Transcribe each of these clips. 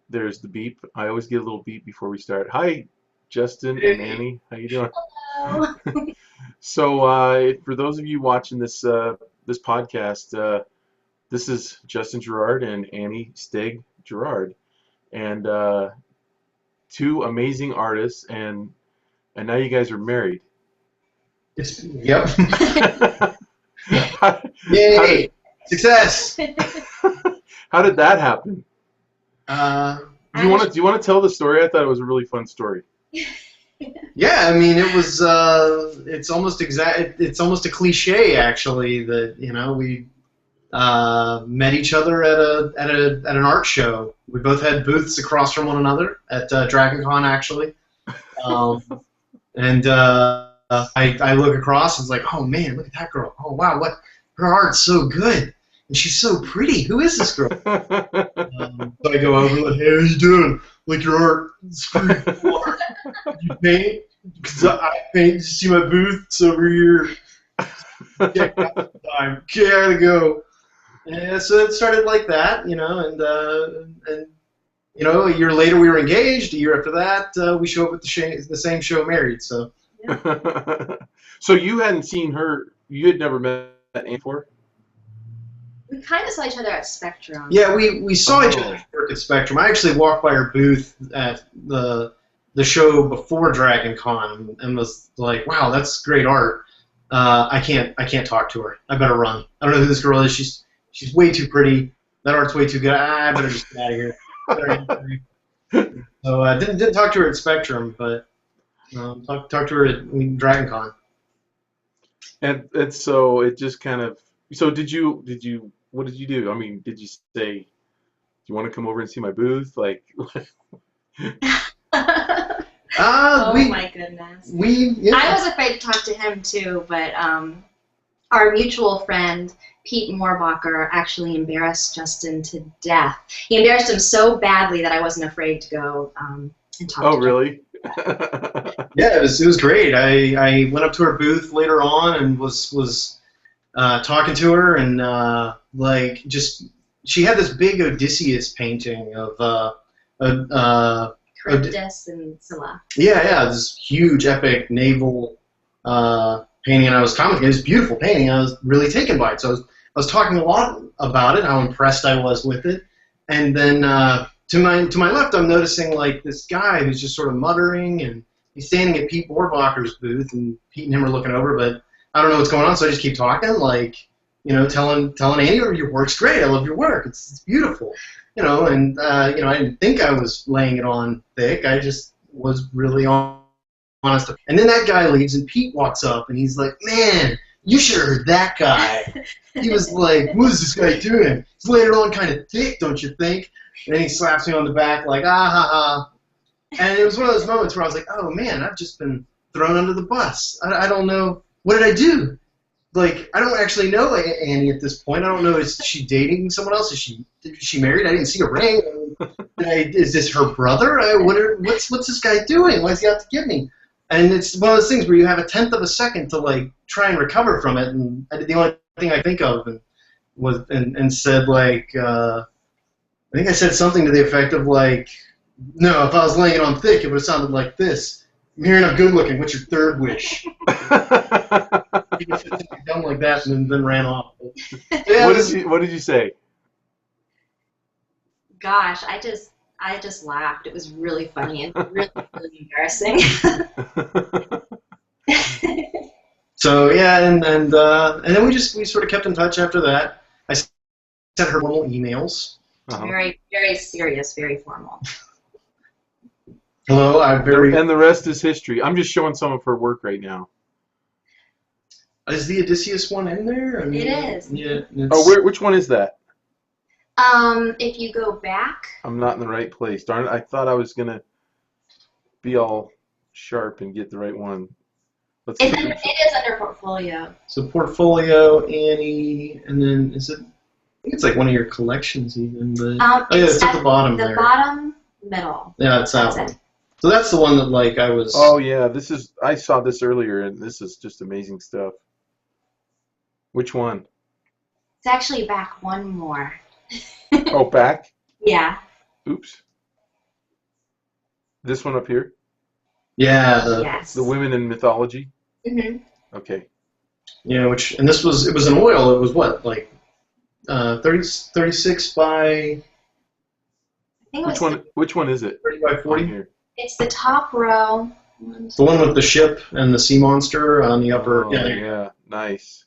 there's the beep. I always get a little beep before we start. Hi, Justin and Hey. Annie. How you doing? Hello. So, for those of you watching this podcast, this is Justin Gerard and Annie Stegg Gerard, and two amazing artists, and now you guys are married. Yep. how, how did Yay! Success. how did that happen? Uh, Do you want to tell the story? I thought it was a really fun story. yeah, I mean, it was. It's almost exact. It's almost a cliche, actually. That we met each other at an art show. We both had booths across from one another at Dragon Con, actually. Um, and I look across and it's like, oh man, look at that girl. Oh wow, what her art's so good, and she's so pretty. Who is this girl? So I go over and like, hey, how you doing? Like your art, it's pretty cool. You paint? Because I paint. You see my booth? It's over here. Check it out sometime. Okay, I gotta go. And so it started like that, and a year later we were engaged. A year after that, we show up at the same show, married. So So you hadn't seen her. You had never met Annie before. We kind of saw each other at Spectrum. yeah, we saw each Oh. other work at Spectrum. I actually walked by her booth at the show before Dragon Con and was like, wow, that's great art. I can't talk to her. I better run. I don't know who this girl is. She's way too pretty. That art's way too good. I better just get out of here. So I didn't talk to her at Spectrum, but talked to her at Dragon Con. And so it just kind of. So did you what did you do? I mean, did you say, do you want to come over and see my booth? Like, Oh We my goodness. we I was afraid to talk to him too, but our mutual friend Pete Moorbacher actually embarrassed Justin to death. He embarrassed him so badly that I wasn't afraid to go and talk oh to really? Yeah, it was great. I went up to her booth later on and was talking to her and she had this big Odysseus painting of Charybdis and Scylla. yeah, this huge epic naval painting, and I was commenting. It was a beautiful painting. I was really taken by it. So I was talking a lot about it, how impressed I was with it, and then to my left, I'm noticing like this guy who's just sort of muttering, and he's standing at Pete Borbacher's booth, and Pete and him are looking over, but I don't know what's going on, so I just keep talking, like telling Annie, "Oh, your work's great. I love your work. It's beautiful." And I didn't think I was laying it on thick. I just was really honest. And then that guy leaves, and Pete walks up, and he's like, "Man, you should have heard that guy. He was like, what is this guy doing? He's laying it on kind of thick, don't you think?" And then he slaps me on the back like, "Ah ha ha." And it was one of those moments where I was like, "Oh man, I've just been thrown under the bus. I don't know, what did I do? Like, I don't actually know Annie at this point. I don't know, is she dating someone else? Is she married? I didn't see a ring. Is this her brother? What's this guy doing? Why does he have to give me?" And it's one of those things where you have a tenth of a second to like try and recover from it. And the only thing I think of and said like, I think I said something to the effect of like, "No, if I was laying it on thick, it would have sounded like this. I'm hearing I'm good looking. What's your third wish?" He just said something dumb like that and then ran off. But, yeah, What did you say? Gosh, I just laughed. It was really funny and really, really embarrassing. So yeah, and then we sort of kept in touch after that. I sent her normal emails. Uh-huh. Very, very serious, very formal. Hello, I'm very. And the rest is history. I'm just showing some of her work right now. Is the Odysseus one in there? I mean, It is. Yeah. Oh, which one is that? If you go back, I'm not in the right place. Darn it! I thought I was gonna be all sharp and get the right one. Let's. it is under portfolio. So portfolio, Annie, and then is it? I think it's like one of your collections even. But oh yeah, it's at the bottom the there. bottom middle. Yeah, it's that That's one. it. So that's the one that like I was. Oh yeah, I saw this earlier, and this is just amazing stuff. Which one? It's actually back one more. Oh, back. Yeah. Oops. This one up here, Yeah, the Yes. women in mythology. Hmm. Okay. and it was an oil. It was what, like 36 by I think it Which was one? Which one is it 30 by on 40. here? it's the top row. The one with the ship and the sea monster on the upper. Yeah, Oh there you go. yeah, nice.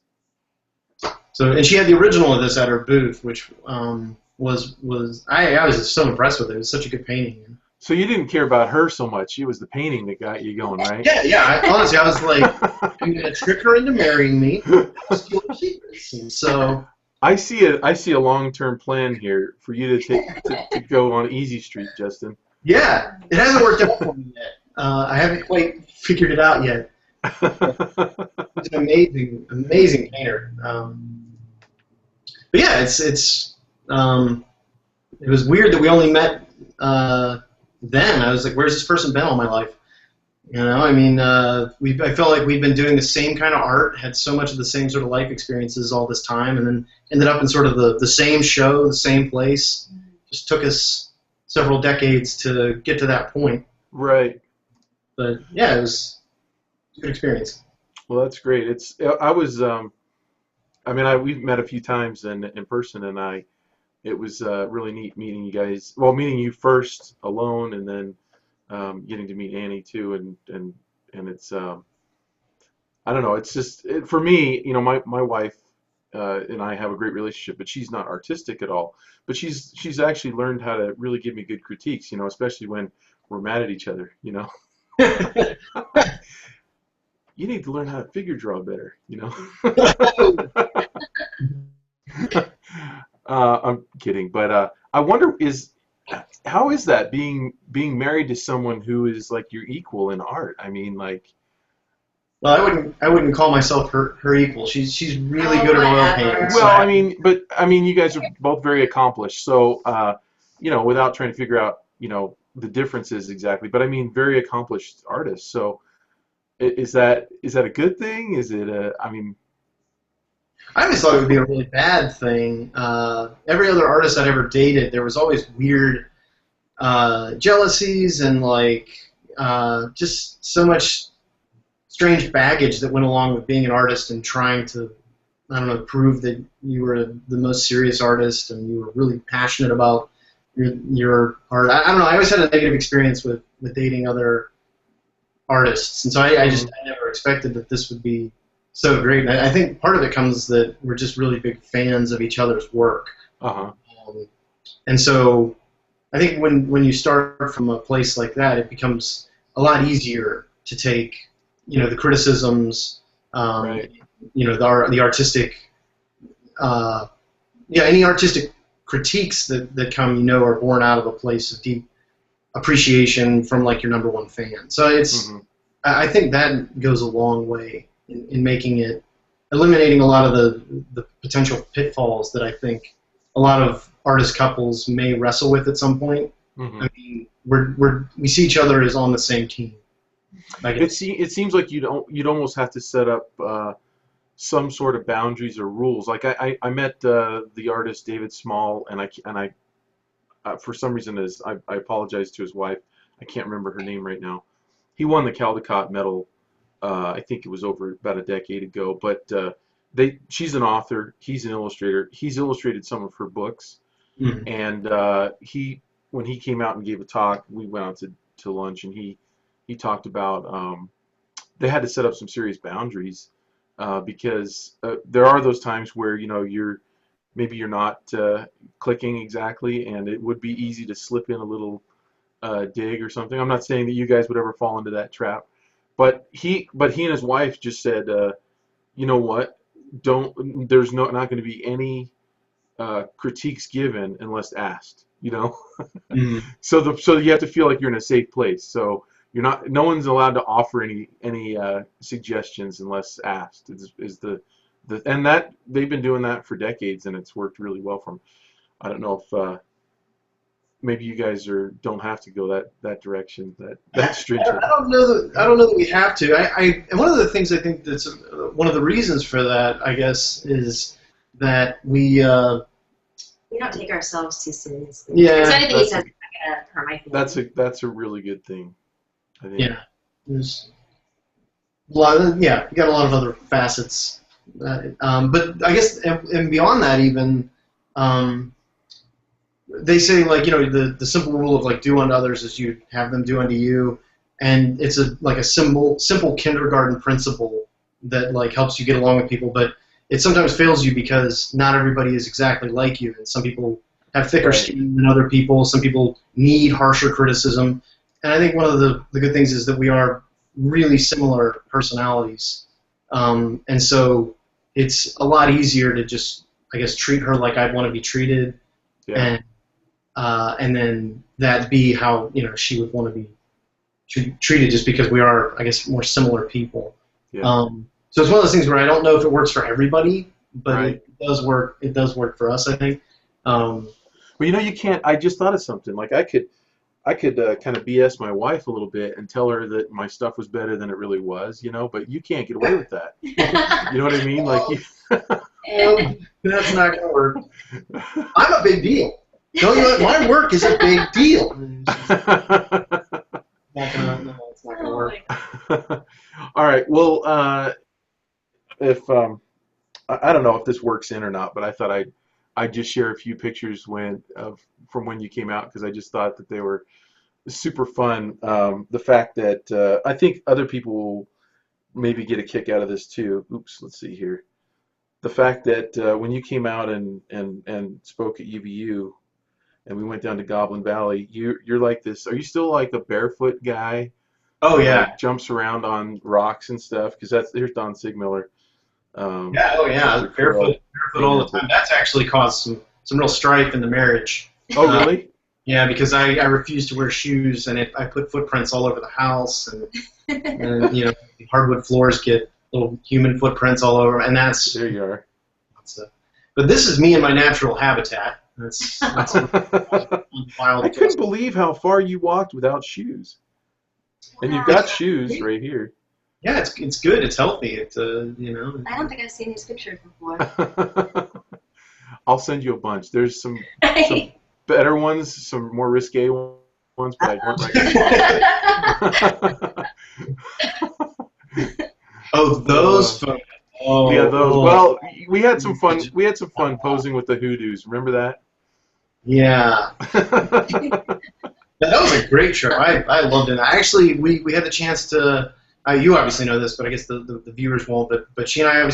So, and she had the original of this at her booth, which I was just so impressed with it. It was such a good painting. So you didn't care about her so much. It was the painting that got you going, right? Yeah. Honestly, I was like, I'm gonna trick her into marrying me. I'll steal her secrets. And so, I see a long-term plan here for you to go on Easy Street, Justin. yeah, it hasn't worked out for me yet. I haven't quite figured it out yet. He's an amazing painter. But yeah, it was weird that we only met then. I was like, where's this person been all my life? I mean, I felt like we'd been doing the same kind of art, had so much of the same sort of life experiences all this time, and then ended up in sort of the same show, the same place. Just took us several decades to get to that point. Right. But yeah, it was a good experience. Well, that's great. I was I mean, we've met a few times in person, and it was really neat meeting you guys. Well, meeting you first alone, and then getting to meet Annie too, and it's I don't know. It's just for me, my wife and I have a great relationship, but she's not artistic at all. But she's actually learned how to really give me good critiques, especially when we're mad at each other. You need to learn how to figure draw better. I'm kidding, but I wonder how is that being married to someone who is like your equal in art? I mean, like, Well, I wouldn't call myself her equal. She's really Oh, good at oil whatever. painting. well, I mean, you guys are both very accomplished. So, without trying to figure out, the differences exactly, but I mean, very accomplished artists. So, is that a good thing? Is it I mean, I always thought it would be a really bad thing. Every other artist I'd ever dated, there was always weird jealousies and like just so much strange baggage that went along with being an artist and trying to, I don't know, prove that you were the most serious artist and you were really passionate about your art. I don't know. I always had a negative experience with dating other artists, and so I never expected that this would be so great. And I think part of it comes that we're just really big fans of each other's work. uh-huh. And so I think when you start from a place like that, it becomes a lot easier to take, the criticisms, Right. the artistic, any artistic critiques that come, are born out of a place of deep appreciation from like your number one fan. So I think that goes a long way in making it, eliminating a lot of the potential pitfalls that I think a lot of artist couples may wrestle with at some point. Mm-hmm. I mean, we see each other as on the same team. It seems like you'd almost have to set up some sort of boundaries or rules. Like I met the artist David Small, and I for some reason I apologize to his wife. I can't remember her name right now. He won the Caldecott Medal. I think it was over about a decade ago. But she's an author. He's an illustrator. He's illustrated some of her books. Mhm. And when he came out and gave a talk, we went out to lunch, and he talked about they had to set up some serious boundaries because there are those times where maybe you're not clicking exactly, and it would be easy to slip in a little dig or something. I'm not saying that you guys would ever fall into that trap, but he and his wife just said, you know what? There's not going to be any critiques given unless asked. Mhm. So you have to feel like you're in a safe place. So no one's allowed to offer any suggestions unless asked. And that they've been doing that for decades, and it's worked really well for them. I don't know if maybe you guys don't have to go that direction, that stringent. I don't know that we have to. And one of the things I think that's one of the reasons for that, I guess, is that we don't take ourselves too seriously. Yeah. So anything he says is not gonna hurt my feelings. That's a really good thing. I think. Yeah. There's a lot of, yeah, you got a lot of other facets. But I guess, and beyond that even, they say, like, the simple rule of, like, do unto others as you have them do unto you. And it's like a simple kindergarten principle that, like, helps you get along with people. But it sometimes fails you because not everybody is exactly like you. And some people have thicker skin than other people. Some people need harsher criticism. And I think one of the good things is that we are really similar personalities. And so it's a lot easier to just, I guess, treat her like I'd want to be treated. Yeah. And then that be how, she would want to be treated, just because we are, I guess, more similar people. Yeah. So it's one of those things where I don't know if it works for everybody, but Right. it does work. It does work for us, I think. Well, you can't. I just thought of something. Like I could kind of BS my wife a little bit and tell her that my stuff was better than it really was, but you can't get away with that. You know what I mean? Like, that's not going to work. I'm a big deal. Don't you? My work is a big deal. It's not going to work. All right. Well, if I don't know if this works in or not, but I thought I'd just share a few pictures from when you came out, because I just thought that they were super fun. The fact that I think other people will maybe get a kick out of this too. Oops, let's see here. The fact that when you came out and spoke at UVU, and we went down to Goblin Valley, you're like this. Are you still like a barefoot guy? Oh who, yeah. like, jumps around on rocks and stuff? Because there's Don Sigmiller. Yeah. Oh yeah. Barefoot all the time. That's actually caused some real strife in the marriage. Oh really? Yeah, because I refused to wear shoes, and I put footprints all over the house, and hardwood floors get little human footprints all over, and that's. There you are. But this is me in my natural habitat. That's I couldn't believe how far you walked without shoes. And you've got shoes right here. Yeah, it's good. It's healthy. It's I don't think I've seen these pictures before. I'll send you a bunch. There's some better ones, some more risque ones, but I don't recommend. Oh, those photos. Oh, yeah, those. Well, we had some fun. We had some fun posing with the hoodoos. Remember that? Yeah. That was a great trip. I loved it. Actually, we had the chance to. You obviously know this, but I guess the viewers won't. But she and I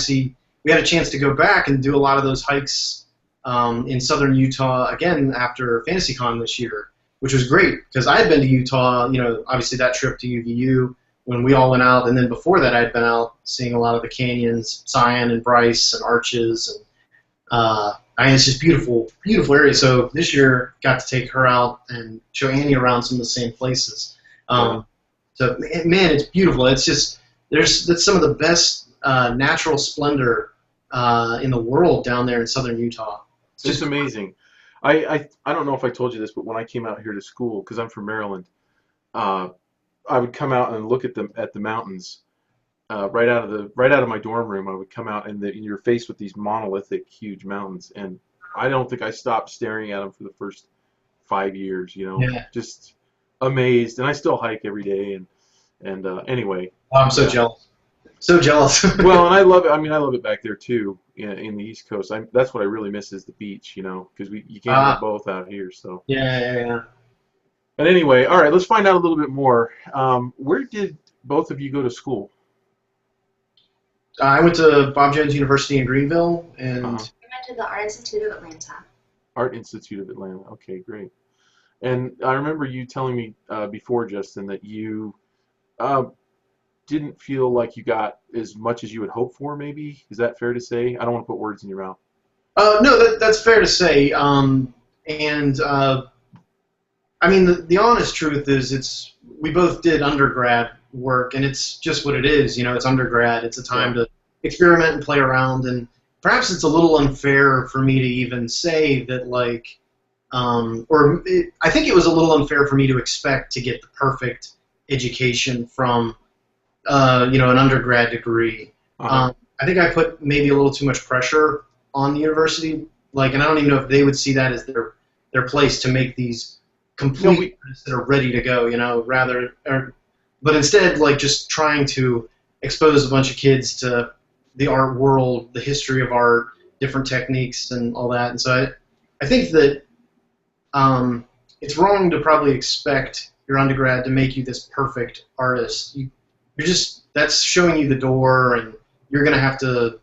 we had a chance to go back and do a lot of those hikes in southern Utah again after FantasyCon this year, which was great because I had been to Utah. Obviously that trip to UVU when we all went out, and then before that I had been out seeing a lot of the canyons, Zion and Bryce and Arches, and it's just beautiful, beautiful area. So this year got to take her out and show Annie around some of the same places. So man, it's beautiful. It's just that's some of the best natural splendor in the world down there in southern Utah. It's just amazing. I don't know if I told you this, but when I came out here to school, because I'm from Maryland, I would come out and look at the mountains right out of my dorm room. I would come out and you're faced with these monolithic, huge mountains, and I don't think I stopped staring at them for the first 5 years. Yeah. Just amazed, and I still hike every day. And anyway, I'm so jealous. So jealous. Well, and I love it. I mean, I love it back there too, in the East Coast. That's what I really miss is the beach, because you can't have both out here. So yeah. But anyway, all right, let's find out a little bit more. Where did both of you go to school? I went to Bob Jones University in Greenville, and We went to the Art Institute of Atlanta. Art Institute of Atlanta. Okay, great. And I remember you telling me before, Justin, that you didn't feel like you got as much as you had hoped for, maybe? Is that fair to say? I don't want to put words in your mouth. No, that's fair to say. I mean, the honest truth is we both did undergrad work, and it's just what it is. It's undergrad. It's a time to experiment and play around, and perhaps it's a little unfair for me to even say that, like, I think it was a little unfair for me to expect to get the perfect education from, an undergrad degree. Uh-huh. I think I put maybe a little too much pressure on the university, and I don't even know if they would see that as their place to make these complete that are ready to go. but instead, like, just trying to expose a bunch of kids to the art world, the history of art, different techniques, and all that. And so I think that it's wrong to probably expect your undergrad to make you this perfect artist. That's showing you the door, and you're going to have to,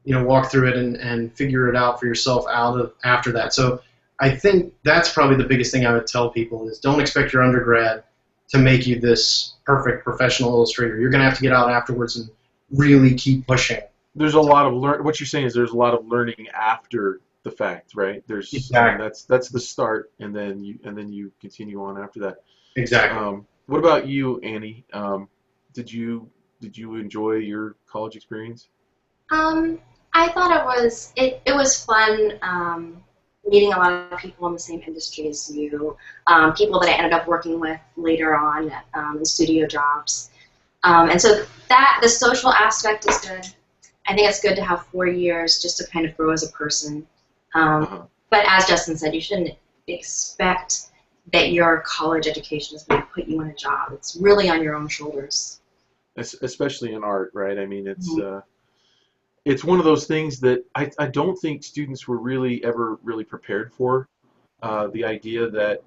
walk through it and figure it out for yourself after that. So I think that's probably the biggest thing I would tell people is don't expect your undergrad to make you this perfect professional illustrator. You're going to have to get out afterwards and really keep pushing. There's a lot of what you're saying is there's a lot of learning after the fact, right? There's Exactly. That's the start, and then you continue on after that. Exactly. What about you, Annie? Did you enjoy your college experience? I thought it was fun meeting a lot of people in the same industry as you, people that I ended up working with later on in studio jobs. And so the social aspect is good. I think it's good to have 4 years just to kind of grow as a person. But as Justin said, you shouldn't expect that your college education is going to put you in a job. It's really on your own shoulders. Especially in art, right? I mean, it's one of those things that I don't think students were ever really prepared for. The idea that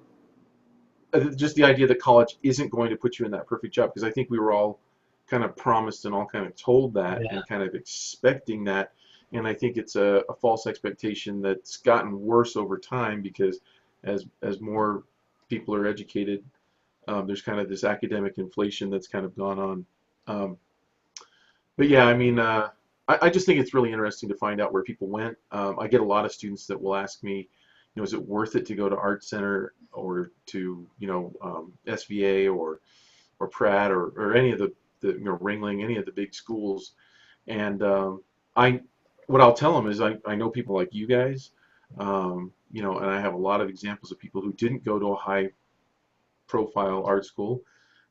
college isn't going to put you in that perfect job, because I think we were all kind of promised and all kind of told that and kind of expecting that. And I think it's a false expectation that's gotten worse over time, because as more people are educated, there's kind of this academic inflation that's kind of gone on. But yeah, I mean, I just think it's really interesting to find out where people went. I get a lot of students that will ask me, is it worth it to go to Art Center or to, SVA or Pratt or any of the Ringling, any of the big schools? And what I'll tell them is I know people like you guys, and I have a lot of examples of people who didn't go to a high-profile art school,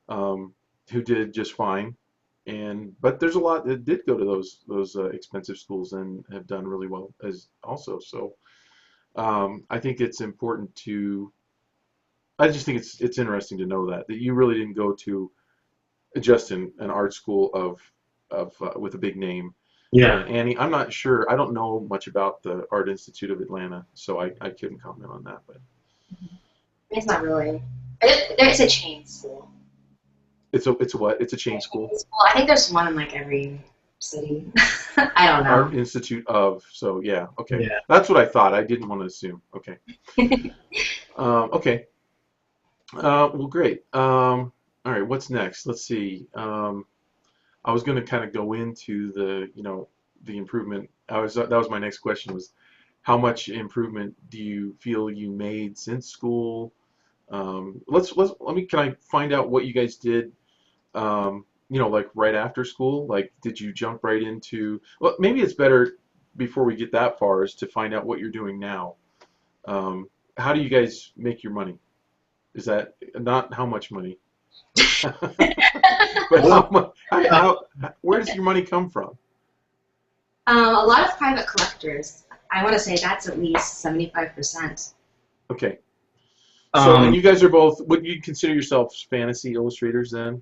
who did just fine. But there's a lot that did go to those expensive schools and have done really well as also. So I think it's important to. I just think it's interesting to know that you really didn't go to just an art school of with a big name. Yeah. Mm-hmm. Annie, I'm not sure. I don't know much about the Art Institute of Atlanta, so I couldn't comment on that. But it's not really. It's a chain school. It's a what? It's a chain school. I think there's one in like every city. I don't know. Art Institute of. So yeah, okay. Yeah. That's what I thought. I didn't want to assume. Okay. Okay. Well, great. All right. What's next? Let's see. I was going to kind of go into the improvement. That was my next question, was how much improvement do you feel you made since school? Can I find out what you guys did, like right after school? Like, did you jump right into, well, maybe it's better before we get that far is to find out what you're doing now. How do you guys make your money? Is that not how much money? But where does your money come from? A lot of private collectors. I want to say that's at least 75%. Okay. So, and you guys are both, would you consider yourselves fantasy illustrators then?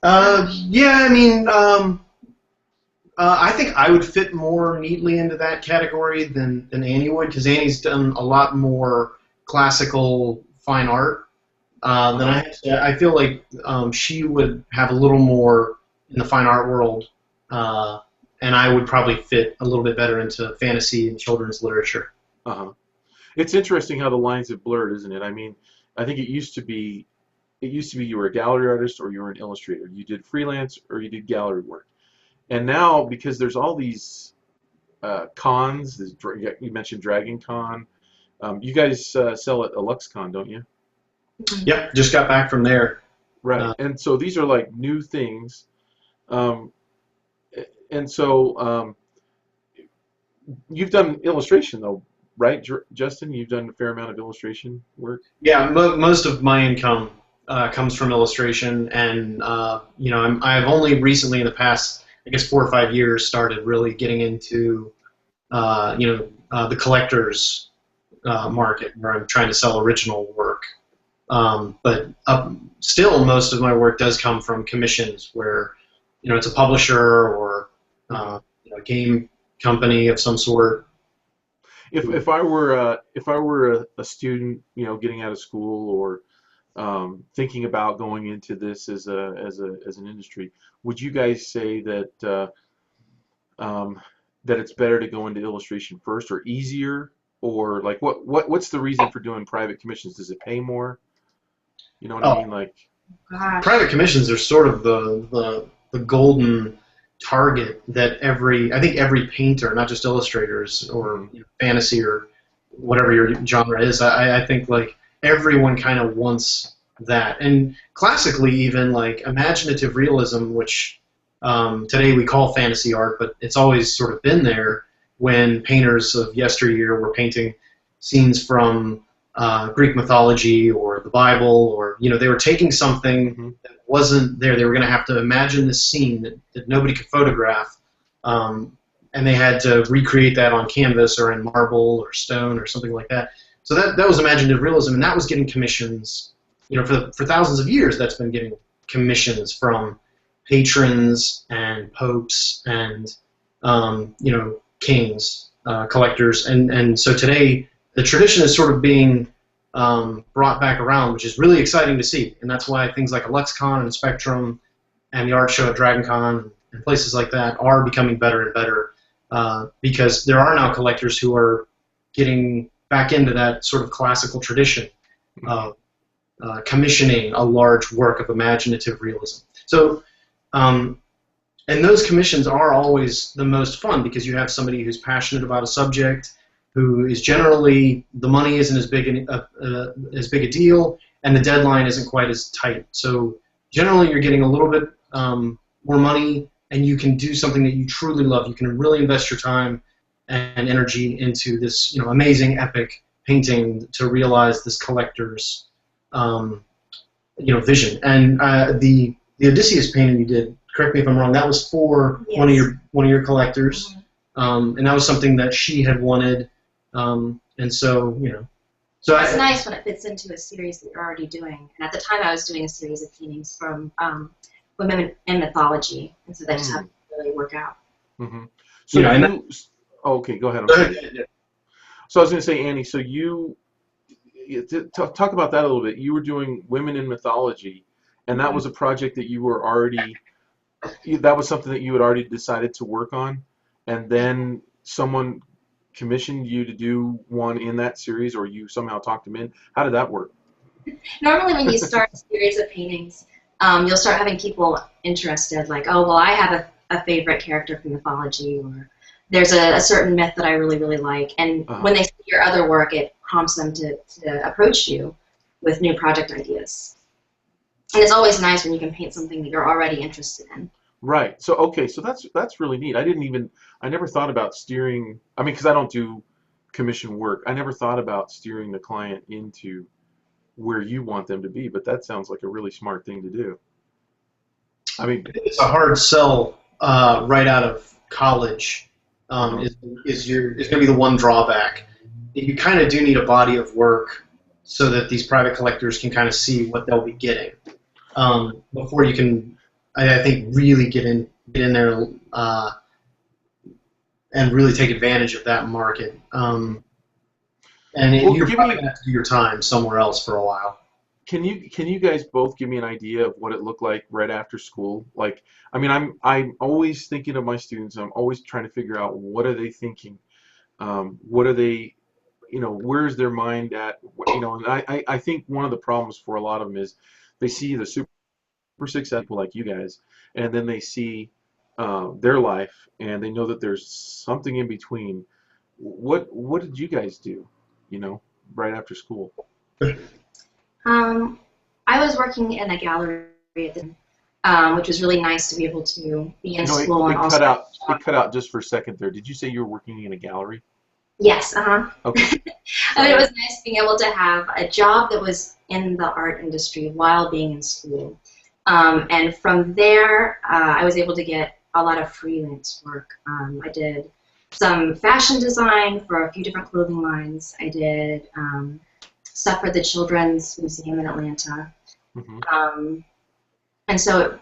Yeah, I mean, I think I would fit more neatly into that category than Annie would, because Annie's done a lot more classical fine art than I have. I feel like she would have a little more in the fine art world, and I would probably fit a little bit better into fantasy and children's literature. Uh-huh. It's interesting how the lines have blurred, isn't it? I mean, I think it used to be you were a gallery artist or you were an illustrator. You did freelance or you did gallery work. And now, because there's all these cons, you mentioned Dragon Con. You guys sell at LuxCon, don't you? Yep, just got back from there. Right, and so these are like new things. And so you've done illustration though, right, Justin? You've done a fair amount of illustration work. Yeah, most of my income comes from illustration, and I've only recently, in the past, I guess 4 or 5 years, started really getting into the collector's market, where I'm trying to sell original work. But still, most of my work does come from commissions where, it's a publisher or a game company of some sort. If I were a student, getting out of school or thinking about going into this as an industry, would you guys say that that it's better to go into illustration first, or easier, or like what's the reason for doing private commissions? Does it pay more? You know what I mean? Like, Gosh. Private commissions are sort of the golden target that I think every painter, not just illustrators or fantasy or whatever your genre is, I think like everyone kind of wants that. And classically, even like imaginative realism, which today we call fantasy art, but it's always sort of been there when painters of yesteryear were painting scenes from Greek mythology or the Bible, or they were taking something that wasn't there. They were going to have to imagine this scene that nobody could photograph, and they had to recreate that on canvas or in marble or stone or something like that. So that was imaginative realism, and that was getting commissions. For thousands of years, that's been getting commissions from patrons and popes and kings, collectors, and so today the tradition is sort of being brought back around, which is really exciting to see, and that's why things like Alexicon and Spectrum and the art show at DragonCon and places like that are becoming better and better, because there are now collectors who are getting back into that sort of classical tradition of commissioning a large work of imaginative realism. So, and those commissions are always the most fun because you have somebody who's passionate about a subject, who is generally, the money isn't as big a deal, and the deadline isn't quite as tight. So generally you're getting a little bit more money, and you can do something that you truly love. You can really invest your time and energy into this amazing epic painting to realize this collector's vision. And the Odysseus painting you did, correct me if I'm wrong, that was for Yes. one of your collectors, and that was something that she had wanted. And so, so It's nice when it fits into a series that you're already doing. And at the time, I was doing a series of paintings from women in mythology, and so that just happened to really work out. Mm-hmm. So okay, go ahead. I'm sorry. So I was going to say, Annie, so talk about that a little bit. You were doing women in mythology, and that was a project that you were already, that was something that you had already decided to work on, and then someone commissioned you to do one in that series, or you somehow talked them in. How did that work? Normally, when you start a series of paintings, you'll start having people interested, like, oh, well, I have a favorite character from mythology, or there's a certain myth that I really, really like. And when they see your other work, it prompts them to approach you with new project ideas. And it's always nice when you can paint something that you're already interested in. Right. So okay. So that's really neat. I never thought about steering. I mean, because I don't do commission work. I never thought about steering the client into where you want them to be. But that sounds like a really smart thing to do. I mean, it's a hard sell right out of college. Is going to be the one drawback. You kind of do need a body of work so that these private collectors can kind of see what they'll be getting before you can, I think, really get in there and really take advantage of that market. And you're probably going to have to do your time somewhere else for a while. Can you guys both give me an idea of what it looked like right after school? Like, I mean, I'm always thinking of my students. I'm always trying to figure out what are they thinking, what are they, where's their mind at, And I think one of the problems for a lot of them is they see the super successful like you guys, and then they see their life, and they know that there's something in between. What did you guys do, right after school? I was working in a gallery at the time, which was really nice to be able to be in school and also. It cut out just for a second there. Did you say you were working in a gallery? Yes. Okay. I mean, it was nice being able to have a job that was in the art industry while being in school, and from there, I was able to get a lot of freelance work. I did some fashion design for a few different clothing lines. I did stuff for the Children's Museum in Atlanta. Mm-hmm. And so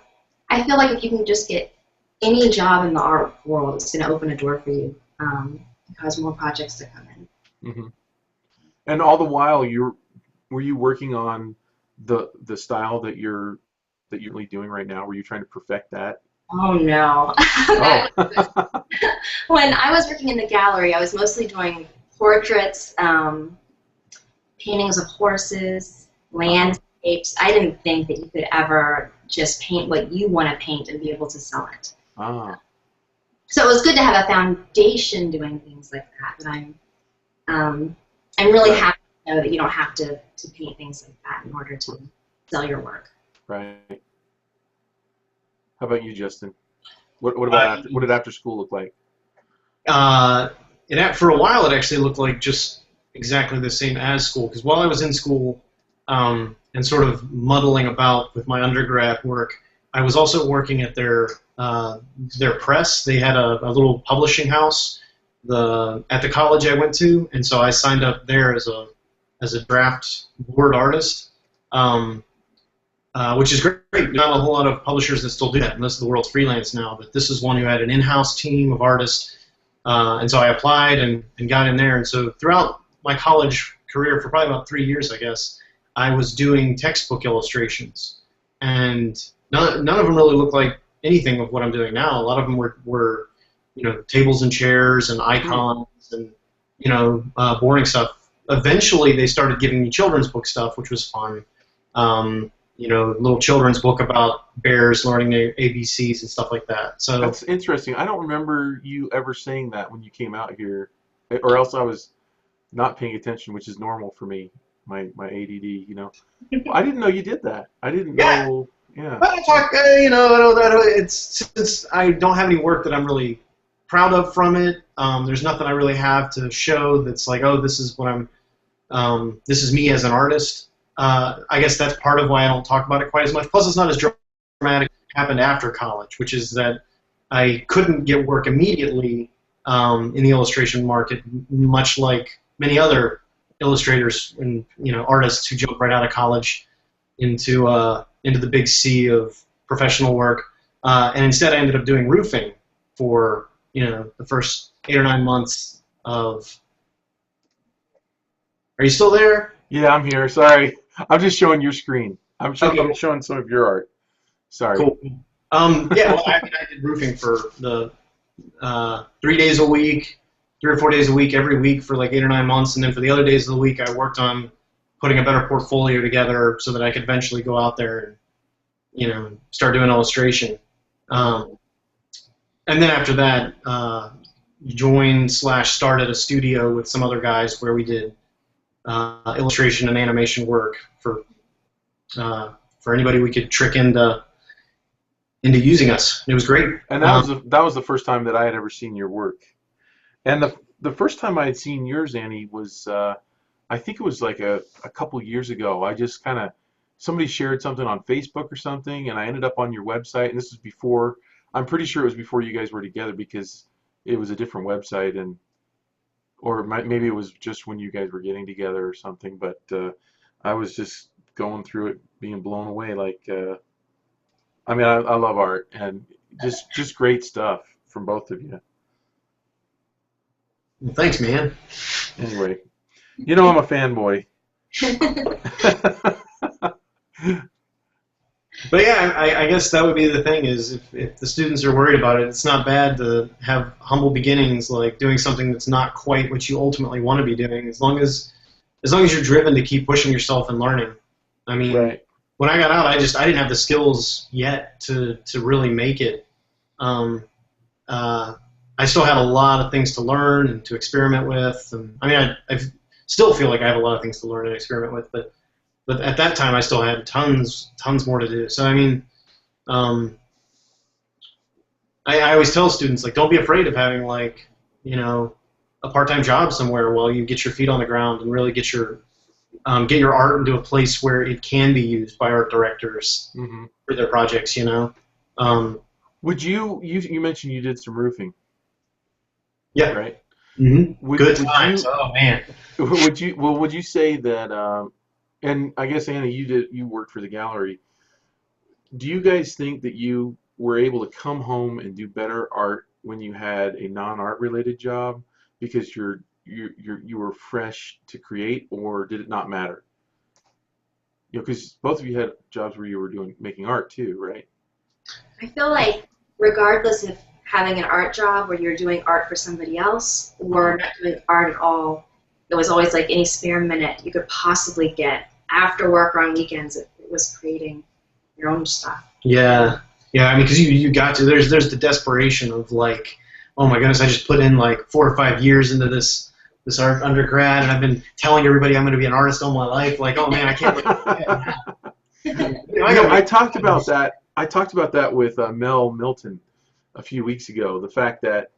I feel like if you can just get any job in the art world, it's going to open a door for you, cause more projects to come in. Mm-hmm. And all the while, were you working on the style that you're really doing right now? Were you trying to perfect that? Oh no. Oh. When I was working in the gallery, I was mostly doing portraits, paintings of horses, landscapes. I didn't think that you could ever just paint what you want to paint and be able to sell it. Ah. So it was good to have a foundation doing things like that. But I'm really happy to know that you don't have to paint things like that in order to sell your work. Right. How about you, Justin? What about what did after school look like? For a while, it actually looked like just exactly the same as school. Because while I was in school and sort of muddling about with my undergrad work, I was also working at their press. They had a little publishing house at the college I went to, and so I signed up there as a draft board artist. Which is great. Not a whole lot of publishers that still do that. Most of the world's freelance now, but this is one who had an in-house team of artists, and so I applied and got in there. And so throughout my college career, for probably about 3 years, I guess, I was doing textbook illustrations, and none of them really looked like anything of what I'm doing now. A lot of them were tables and chairs and icons and boring stuff. Eventually, they started giving me children's book stuff, which was fun. Little children's book about bears learning their ABCs and stuff like that. So that's interesting. I don't remember you ever saying that when you came out here, or else I was not paying attention, which is normal for me. My ADD, I didn't know you did that. I didn't know. Yeah. But I talk, it's since I don't have any work that I'm really proud of from it. There's nothing I really have to show that's like, oh, this is what this is me as an artist. I guess that's part of why I don't talk about it quite as much. Plus, it's not as dramatic. It happened after college, which is that I couldn't get work immediately in the illustration market, much like many other illustrators and artists who jump right out of college into the big sea of professional work. And instead, I ended up doing roofing for the first 8 or 9 months of. Are you still there? Yeah, I'm here. Sorry. I'm just showing your screen. I'm showing some of your art. Sorry. Cool. I did roofing for the 3 days a week, 3 or 4 days a week, every week for like 8 or 9 months, and then for the other days of the week, I worked on putting a better portfolio together so that I could eventually go out there and start doing illustration. And then after that, joined/started a studio with some other guys where we did illustration and animation work for anybody we could trick into using us. It was great. And that was the first time that I had ever seen your work. And the first time I had seen yours, Annie, was I think it was like a couple years ago. I just kind of somebody shared something on Facebook or something, and I ended up on your website. And this was before. I'm pretty sure it was before you guys were together because it was a different website or maybe it was just when you guys were getting together or something, but I was just going through it, being blown away. Like, I love art and just great stuff from both of you. Well, thanks, man. Anyway, I'm a fanboy. But yeah, I guess that would be the thing is if the students are worried about it, it's not bad to have humble beginnings, like doing something that's not quite what you ultimately want to be doing, as long as you're driven to keep pushing yourself and learning. I mean, right. When I got out, I didn't have the skills yet to really make it. I still had a lot of things to learn and to experiment with, and I still feel like I have a lot of things to learn and experiment with, but at that time, I still had tons more to do. So, I always tell students, like, don't be afraid of having, like, a part-time job somewhere while you get your feet on the ground and really get your art into a place where it can be used by art directors for their projects, Would you mentioned you did some roofing. Yeah. Right? Good would times. you Oh man. would you say that and I guess Anna, you worked for the gallery. Do you guys think that you were able to come home and do better art when you had a non-art related job because you were fresh to create, or did it not matter? Because both of you had jobs where you were doing making art too, right? I feel like regardless of having an art job where you're doing art for somebody else Uh-huh. or not doing art at all, it was always like any spare minute you could possibly get after work or on weekends. It was creating your own stuff. Yeah, yeah. I mean, because you got to there's the desperation of like, oh my goodness, I just put in like 4 or 5 years into this art undergrad, and I've been telling everybody I'm going to be an artist all my life. Like, oh man, I can't wait. I got to I make. talked about that. I talked about that with Mel Milton a few weeks ago. The fact that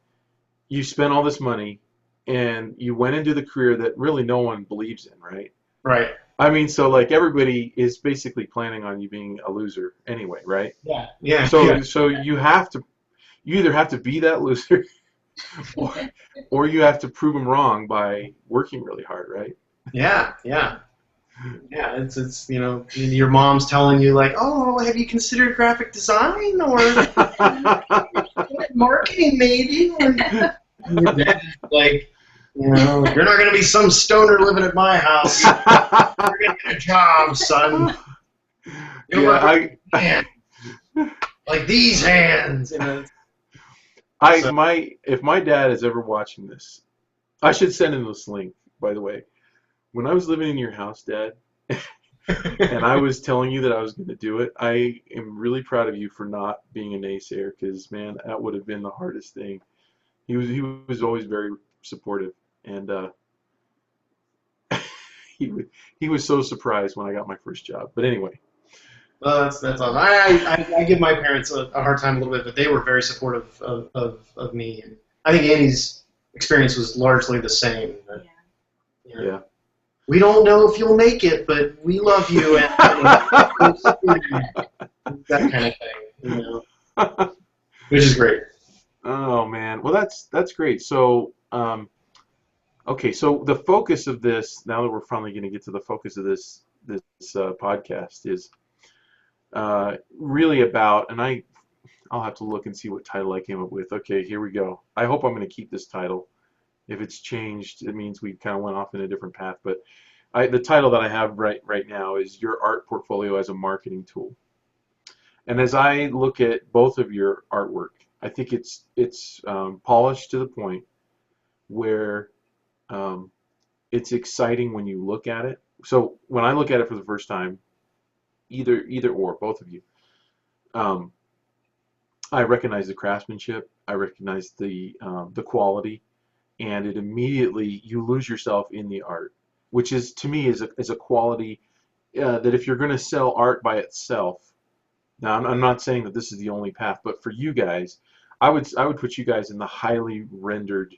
you spent all this money and you went into the career that really no one believes in, right? Right. I mean, so like everybody is basically planning on you being a loser anyway, right? Yeah. Yeah. Yeah. So you either have to be that loser or or you have to prove them wrong by working really hard, right? Yeah. Yeah. Yeah. It's your mom's telling you like, oh, have you considered graphic design or marketing maybe? Or your dad's like, you're not going to be some stoner living at my house. You're going to get a job, son. You Yeah, work with hands, like these hands. So, if my dad is ever watching this, I should send him this link, by the way. When I was living in your house, Dad, and I was telling you that I was going to do it, I am really proud of you for not being a naysayer, because man, that would have been the hardest thing. He was always very supportive, and he wa- he was so surprised when I got my first job. But anyway, well, that's awesome. I give my parents a hard time a little bit, but they were very supportive of me. And I think Annie's experience was largely the same. That, Yeah. you know, yeah. we don't know if you'll make it, but we love you, and that kind of thing. Which is great. Oh man, well that's great. So okay, so the focus of this, now that we're finally going to get to the focus of this podcast, is really about, and I'll have to look and see what title I came up with. Okay, here we go. I hope I'm going to keep this title. If it's changed, it means we kind of went off in a different path. But the title that I have right now is Your Art Portfolio as a Marketing Tool. And as I look at both of your artwork, I think it's polished to the point where um, it's exciting when you look at it. So when I look at it for the first time, either or, both of you, um, I recognize the craftsmanship, I recognize the quality, and it immediately you lose yourself in the art, which is to me is a quality that if you're going to sell art by itself. Now I'm not saying that this is the only path, but for you guys, I would put you guys in the highly rendered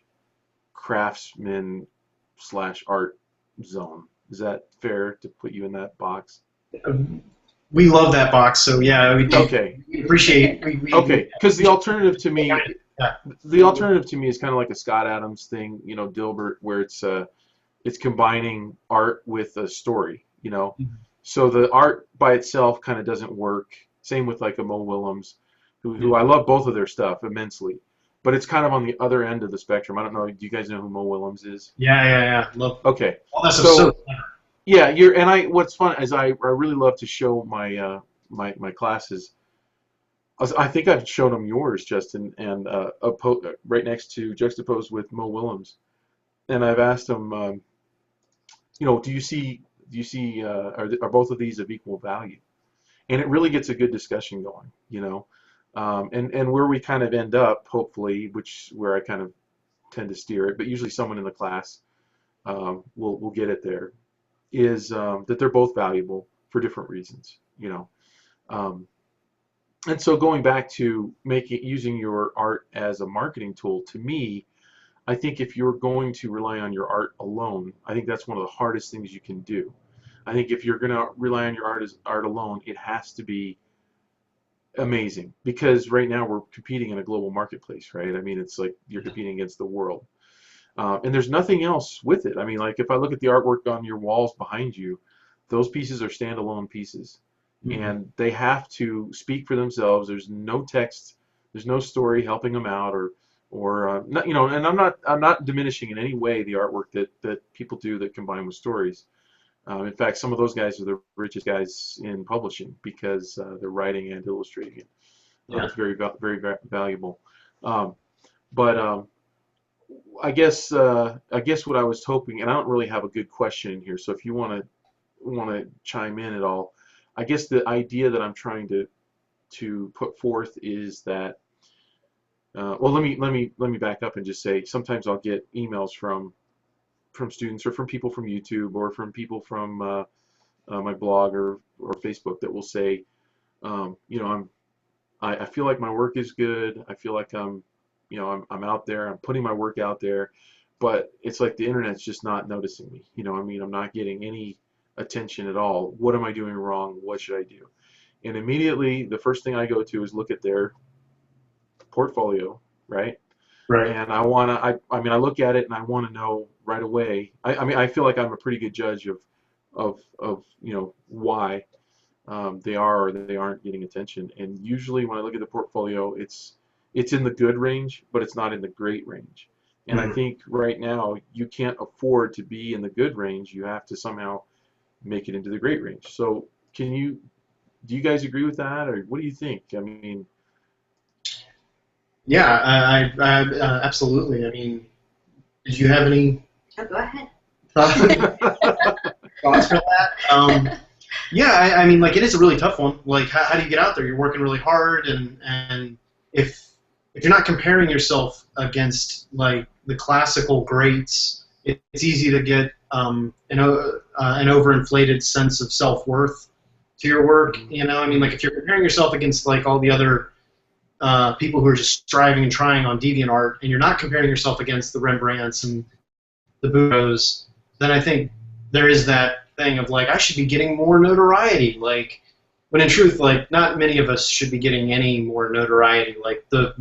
craftsman slash art zone. Is that fair to put you in that box? We love that box, so yeah, Okay. we appreciate. Okay, because Yeah. the alternative to me is kind of like a Scott Adams thing, Dilbert, where it's combining art with a story, So the art by itself kind of doesn't work. Same with like a Mo Willems, who I love both of their stuff immensely, but it's kind of on the other end of the spectrum. I don't know. Do you guys know who Mo Willems is? Yeah. Love Okay, all that stuff. So so yeah, what's fun is I really love to show my classes. I think I've shown them yours, Justin, and right next to juxtaposed with Mo Willems, and I've asked them, do you see are both of these of equal value? And it really gets a good discussion going. And where we kind of end up, hopefully, where I kind of tend to steer it, but usually someone in the class will get it there, is that they're both valuable for different reasons. Um, and so going back to using your art as a marketing tool, to me, I think if you're going to rely on your art alone, I think that's one of the hardest things you can do. I think if you're going to rely on your art alone, it has to be amazing, because right now we're competing in a global marketplace, right? I mean, it's like you're competing against the world. And there's nothing else with it. I mean, like if I look at the artwork on your walls behind you, those pieces are standalone pieces, Mhm. and they have to speak for themselves. There's no text, there's no story helping them out, or not, you know. And I'm not diminishing in any way the artwork that people do that combine with stories. In fact, some of those guys are the richest guys in publishing because they're writing and illustrating it. Yeah. It's very valuable. Um, but I guess what I was hoping, and I don't really have a good question in here, so if you want to chime in at all, I guess the idea that I'm trying to put forth is that well, let me back up and just say sometimes I'll get emails from students or from people from YouTube or from people from my blog or Facebook that will say, you know, I feel like my work is good. I feel like I'm out there. I'm putting my work out there, but it's like the internet's just not noticing me. You know, I mean, I'm not getting any attention at all. What am I doing wrong? What should I do? And immediately, the first thing I go to is look at their portfolio, right? Right. And I mean, I look at it and I want to know right away. I mean, I feel like I'm a pretty good judge of why they are or they aren't getting attention. And usually when I look at the portfolio, it's in the good range, but it's not in the great range. And I Mhm. think right now you can't afford to be in the good range. You have to somehow make it into the great range. So do you guys agree with that, or what do you think? I mean, Yeah, absolutely. I mean, did you have any Oh, go ahead. thoughts for that? Yeah, I mean, like it is a really tough one. Like, how do you get out there? You're working really hard, and if you're not comparing yourself against like the classical greats, it's easy to get an overinflated sense of self-worth to your work. You know, I mean, like if you're comparing yourself against like all the other people who are just striving and trying on DeviantArt, and you're not comparing yourself against the Rembrandts and the Budos, then I think there is that thing of like I should be getting more notoriety. Like, when in truth, like not many of us should be getting any more notoriety. Like the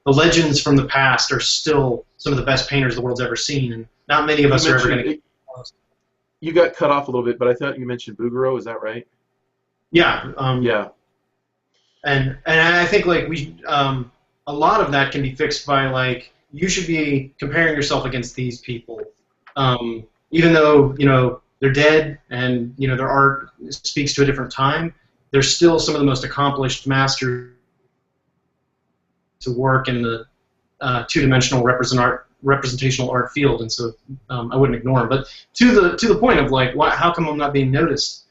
legends from the past are still some of the best painters the world's ever seen, and not many of us are ever going to get close. you got cut off a little bit, but I thought you mentioned Bouguereau. Is that right? Yeah, Yeah. and I think like a lot of that can be fixed by like you should be comparing yourself against these people, even though they're dead and their art speaks to a different time. They're still some of the most accomplished masters to work in the two-dimensional representational art field, and so I wouldn't ignore them. But to the point of like, how come I'm not being noticed?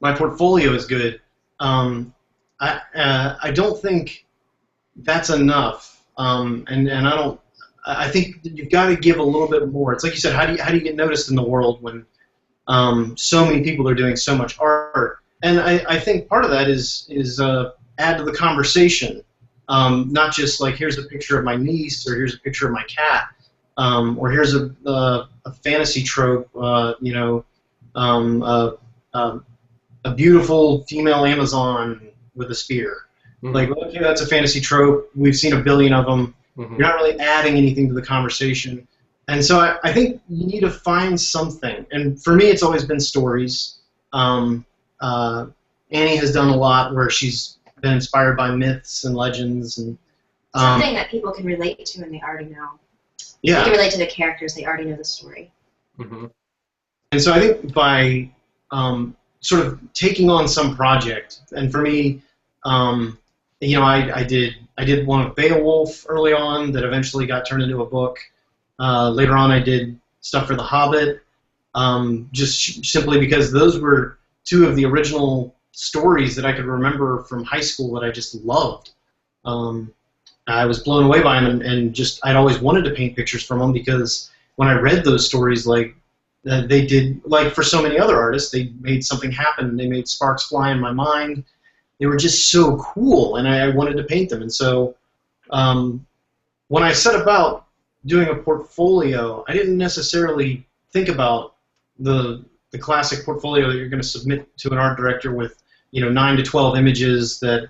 My portfolio is good. I don't think that's enough, and I don't. I think you've got to give a little bit more. It's like you said, how do you get noticed in the world when so many people are doing so much art? And I think part of that is add to the conversation, not just like here's a picture of my niece or here's a picture of my cat, or here's a fantasy trope, a beautiful female Amazon with a spear. Mm-hmm. Like, okay, that's a fantasy trope. We've seen a billion of them. Mm-hmm. You're not really adding anything to the conversation. And so I think you need to find something. And for me, it's always been stories. Annie has done a lot where she's been inspired by myths and legends. And Something that people can relate to and they already know. Yeah. They can relate to the characters. They already know the story. Mm-hmm. And so I think by sort of taking on some project, and for me, I did one of Beowulf early on that eventually got turned into a book. Later on, I did stuff for The Hobbit, just simply because those were two of the original stories that I could remember from high school that I just loved. I was blown away by them, and just I'd always wanted to paint pictures from them because when I read those stories, like they did, like for so many other artists, they made something happen. They made sparks fly in my mind. They were just so cool, and I wanted to paint them. And so when I set about doing a portfolio, I didn't necessarily think about the classic portfolio that you're going to submit to an art director with 9 to 12 images that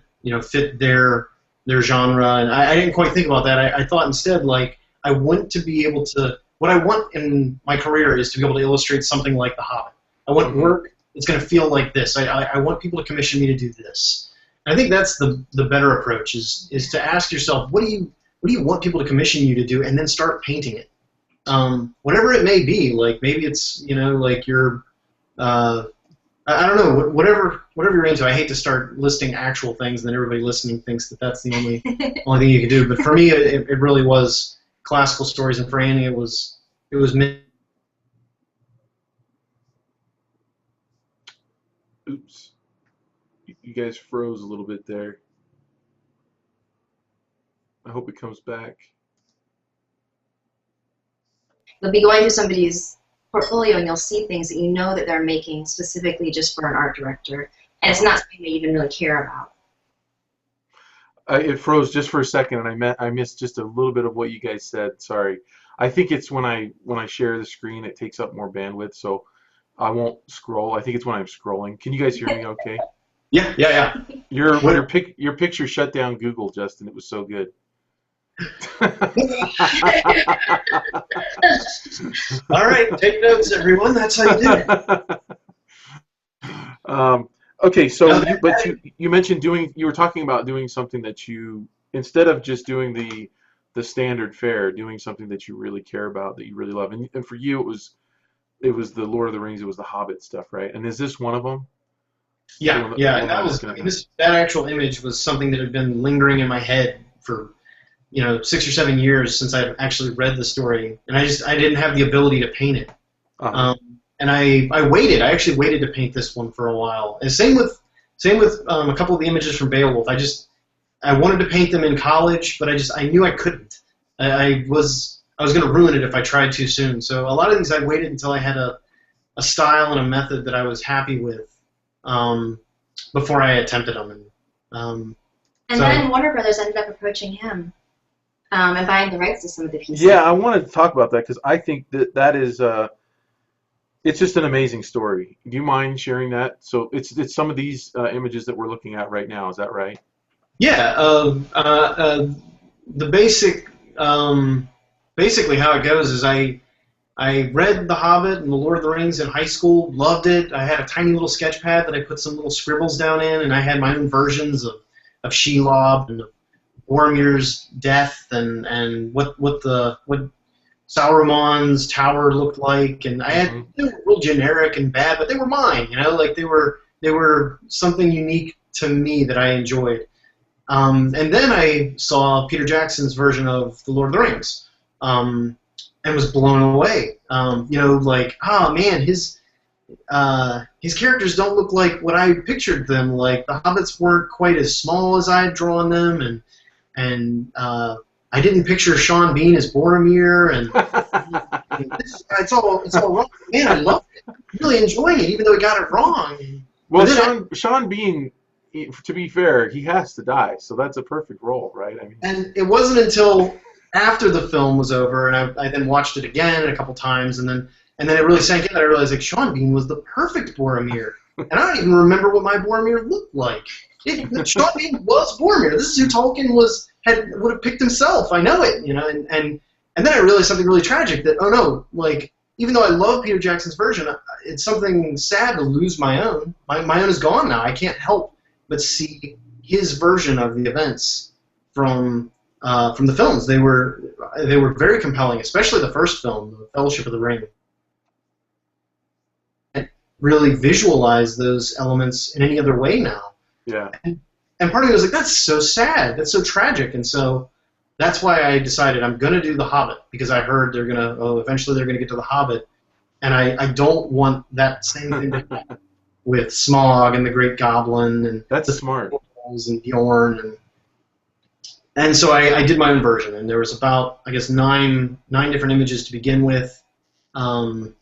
fit their genre. And I didn't quite think about that. I thought instead, like, I want to be able to. What I want in my career is to be able to illustrate something like The Hobbit. I want work that's going to feel like this. I want people to commission me to do this. And I think that's the better approach is to ask yourself, what do you want people to commission you to do, and then start painting it. Whatever it may be, like maybe it's like you're I don't know, whatever you're into. I hate to start listing actual things, and then everybody listening thinks that that's the only thing you can do. But for me, it really was classical stories, and for Annie, it was. Oops, you guys froze a little bit there. I hope it comes back. You'll be going to somebody's portfolio and you'll see things that you know that they're making specifically just for an art director, and it's not something that you even really care about. It froze just for a second, and I missed just a little bit of what you guys said. Sorry. I think it's when I share the screen, it takes up more bandwidth, so I won't scroll. I think it's when I'm scrolling. Can you guys hear me okay? Yeah. Your picture shut down Google, Justin. It was so good. All right, take notes, everyone. That's how you do it. Okay, so you mentioned you were talking about doing something that you, instead of just doing the standard fare, doing something that you really care about, that you really love, and for you it was the Lord of the Rings, it was the Hobbit stuff, right? And is this one of them? Yeah. That actual image was something that had been lingering in my head for 6 or 7 years since I've actually read the story, and I didn't have the ability to paint it. And I waited. I actually waited to paint this one for a while. And same with a couple of the images from Beowulf. I wanted to paint them in college, but I knew I couldn't. I was going to ruin it if I tried too soon. So a lot of these I waited until I had a style and a method that I was happy with before I attempted them. And then Warner Brothers ended up approaching him. And buying the rights to some of the pieces. Yeah, I wanted to talk about that because I think that is it's just an amazing story. Do you mind sharing that? So it's some of these images that we're looking at right now. Is that right? Yeah. The basically how it goes is I read The Hobbit and The Lord of the Rings in high school. Loved it. I had a tiny little sketch pad that I put some little scribbles down in, and I had my own versions of Shelob and Boromir's death and what Sauron's tower looked like, and they were real generic and bad, but they were mine, like they were something unique to me that I enjoyed. And then I saw Peter Jackson's version of The Lord of the Rings, and was blown away. Like, oh man, his characters don't look like what I pictured them. Like the hobbits weren't quite as small as I had drawn them, and I didn't picture Sean Bean as Boromir, and it's all wrong. Man, I loved it. I'm really enjoying it, even though he got it wrong. Well, Sean Bean, to be fair, he has to die, so that's a perfect role, right? I mean, and it wasn't until after the film was over, and I then watched it again a couple times, and then it really sank in that I realized like Sean Bean was the perfect Boromir, and I don't even remember what my Boromir looked like. Sean Bean was Boromir. This is who Tolkien would have picked himself. I know it, and then I realized something really tragic that like even though I love Peter Jackson's version, it's something sad to lose my own. My own is gone now. I can't help but see his version of the events from the films. They were very compelling, especially the first film, The Fellowship of the Ring. I really visualize those elements in any other way now. Yeah. And part of me was like, that's so sad. That's so tragic. And so that's why I decided I'm going to do The Hobbit, because I heard eventually they're going to get to The Hobbit. And I don't want that same thing to happen with Smaug and the Great Goblin and that's smart. And Bjorn. And so I did my own version. And there was about, I guess, nine different images to begin with. And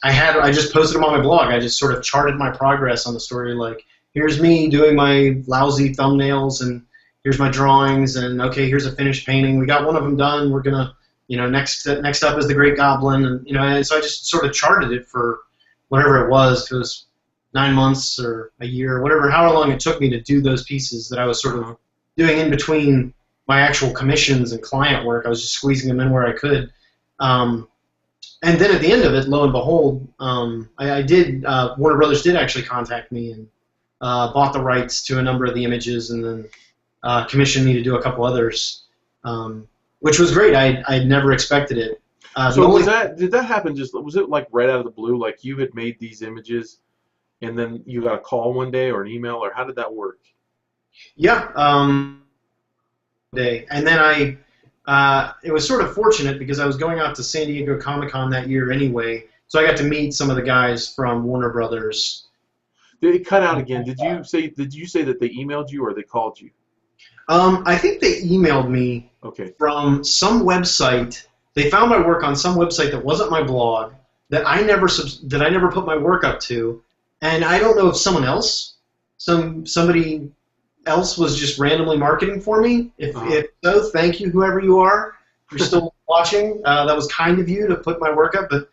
I just posted them on my blog. I just sort of charted my progress on the story, like, here's me doing my lousy thumbnails, and here's my drawings, and okay, here's a finished painting. We got one of them done. We're gonna, next up is the Great Goblin, and so I just sort of charted it for whatever it was. It was 9 months or a year, or however long it took me to do those pieces that I was sort of doing in between my actual commissions and client work. I was just squeezing them in where I could. And then at the end of it, lo and behold, Warner Brothers did actually contact me and bought the rights to a number of the images, and then commissioned me to do a couple others, which was great. I never expected it. So did that happen was it like right out of the blue, like you had made these images and then you got a call one day or an email, or how did that work? Yeah, day. And then it was sort of fortunate because I was going out to San Diego Comic-Con that year anyway, so I got to meet some of the guys from Warner Brothers. Did it cut out again? Did you say that they emailed you or they called you? I think they emailed me from some website. They found my work on some website that wasn't my blog that I never put my work up to, and I don't know if somebody else was just randomly marketing for me. If so, thank you, whoever you are. If you're still watching, that was kind of you to put my work up. But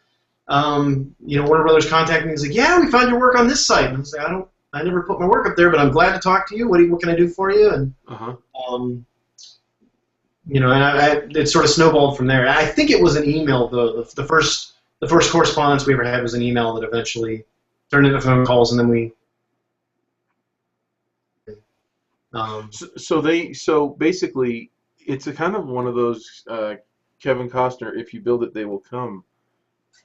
Warner Brothers contacted me and was like, "Yeah, we found your work on this site." And I was like, I never put my work up there, but I'm glad to talk to you. What can I do for you? And it sort of snowballed from there. I think it was an email though. The first correspondence we ever had was an email that eventually turned into phone calls, and then we. So basically, it's a kind of one of those Kevin Costner, if you build it, they will come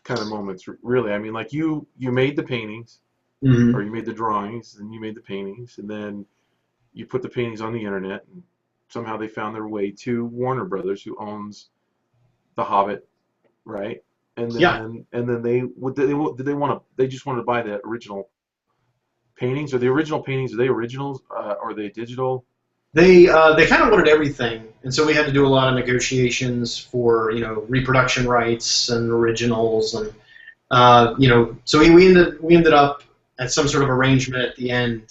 kind of moments. Really, I mean, like you made the paintings, or you made the drawings, and you made the paintings, and then you put the paintings on the internet, and somehow they found their way to Warner Brothers, who owns The Hobbit, right? And then they just wanted to buy the original paintings? Are the original paintings, are they originals? Are they digital? They kind of wanted everything, and so we had to do a lot of negotiations for reproduction rights and originals, and so we ended up at some sort of arrangement at the end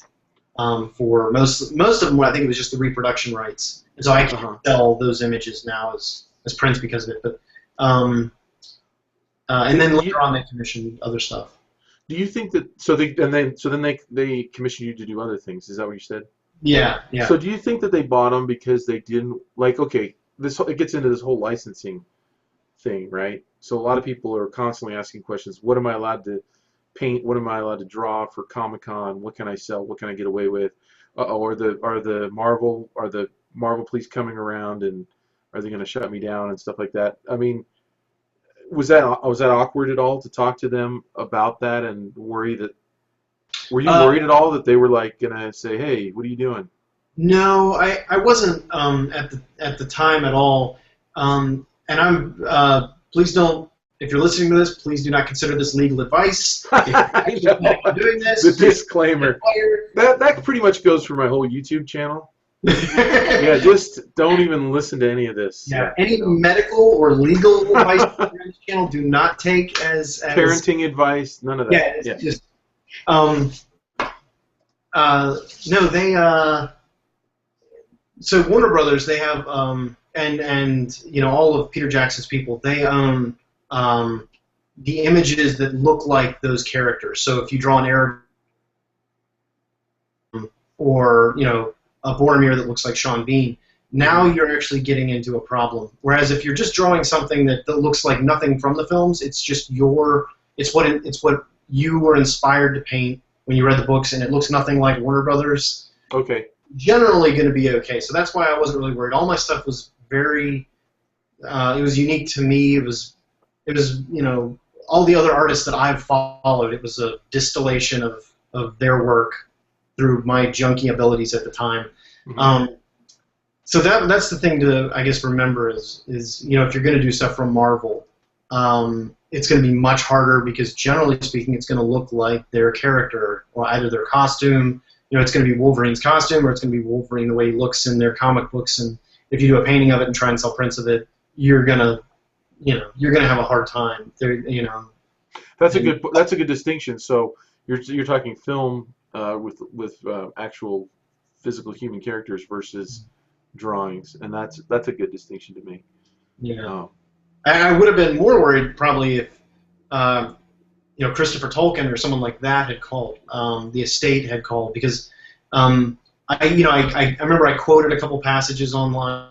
for most of them. I think it was just the reproduction rights, and so I can sell those images now as prints because of it. But and then later on they commissioned other stuff. Do you think that then they commissioned you to do other things? Is that what you said? Yeah. So do you think that they bought them because they didn't it gets into this whole licensing thing, right? So a lot of people are constantly asking questions. What am I allowed to paint? What am I allowed to draw for Comic-Con? What can I sell? What can I get away with? Are the Marvel police coming around, and are they going to shut me down and stuff like that? I mean, was that awkward at all to talk to them about that and worry that? Were you worried at all that they were like gonna say, "Hey, what are you doing?" No, I wasn't at the time at all. And I'm please don't. If you're listening to this, please do not consider this legal advice. If you're doing this, the disclaimer. That pretty much goes for my whole YouTube channel. Yeah, just don't even listen to any of this. Yeah, any medical or legal advice on this channel do not take as parenting advice. None of that. Yeah, it's just no, they so Warner Brothers, they have and all of Peter Jackson's people, they own the images that look like those characters. So if you draw an Aragorn or a Boromir that looks like Sean Bean, now you're actually getting into a problem. Whereas if you're just drawing something that looks like nothing from the films, it's just it's what you were inspired to paint when you read the books, and it looks nothing like Warner Brothers. Okay. Generally going to be okay. So that's why I wasn't really worried. All my stuff was very, it was unique to me. It was all the other artists that I've followed, it was a distillation of their work through my junky abilities at the time. Mm-hmm. So that's the thing to, I guess, remember is if you're going to do stuff from Marvel, it's going to be much harder because generally speaking, it's going to look like their character, or either their costume. It's going to be Wolverine's costume, or it's going to be Wolverine the way he looks in their comic books. And if you do a painting of it and try and sell prints of it, you're gonna have a hard time. That's a good distinction. So you're talking film with actual physical human characters versus drawings, and that's a good distinction to make. Yeah. I would have been more worried probably if Christopher Tolkien or someone like that had called, the estate had called, because I remember I quoted a couple passages online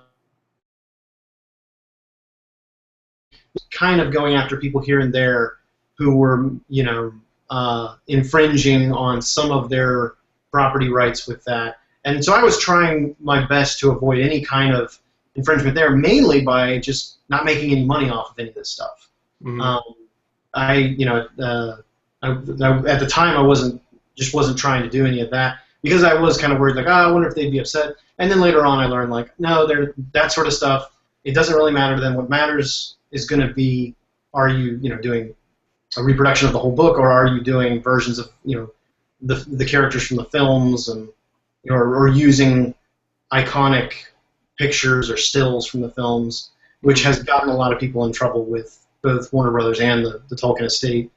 kind of going after people here and there who were, infringing on some of their property rights with that. And so I was trying my best to avoid any kind of infringement there, mainly by just not making any money off of any of this stuff. Mm-hmm. At the time I wasn't trying to do any of that because I was kind of worried, like, I wonder if they'd be upset. And then later on I learned, like, no, that sort of stuff, it doesn't really matter to them. What matters is going to be, are you, doing a reproduction of the whole book, or are you doing versions of, the characters from the films, and or using iconic pictures or stills from the films, which has gotten a lot of people in trouble with both Warner Brothers and the Tolkien estate.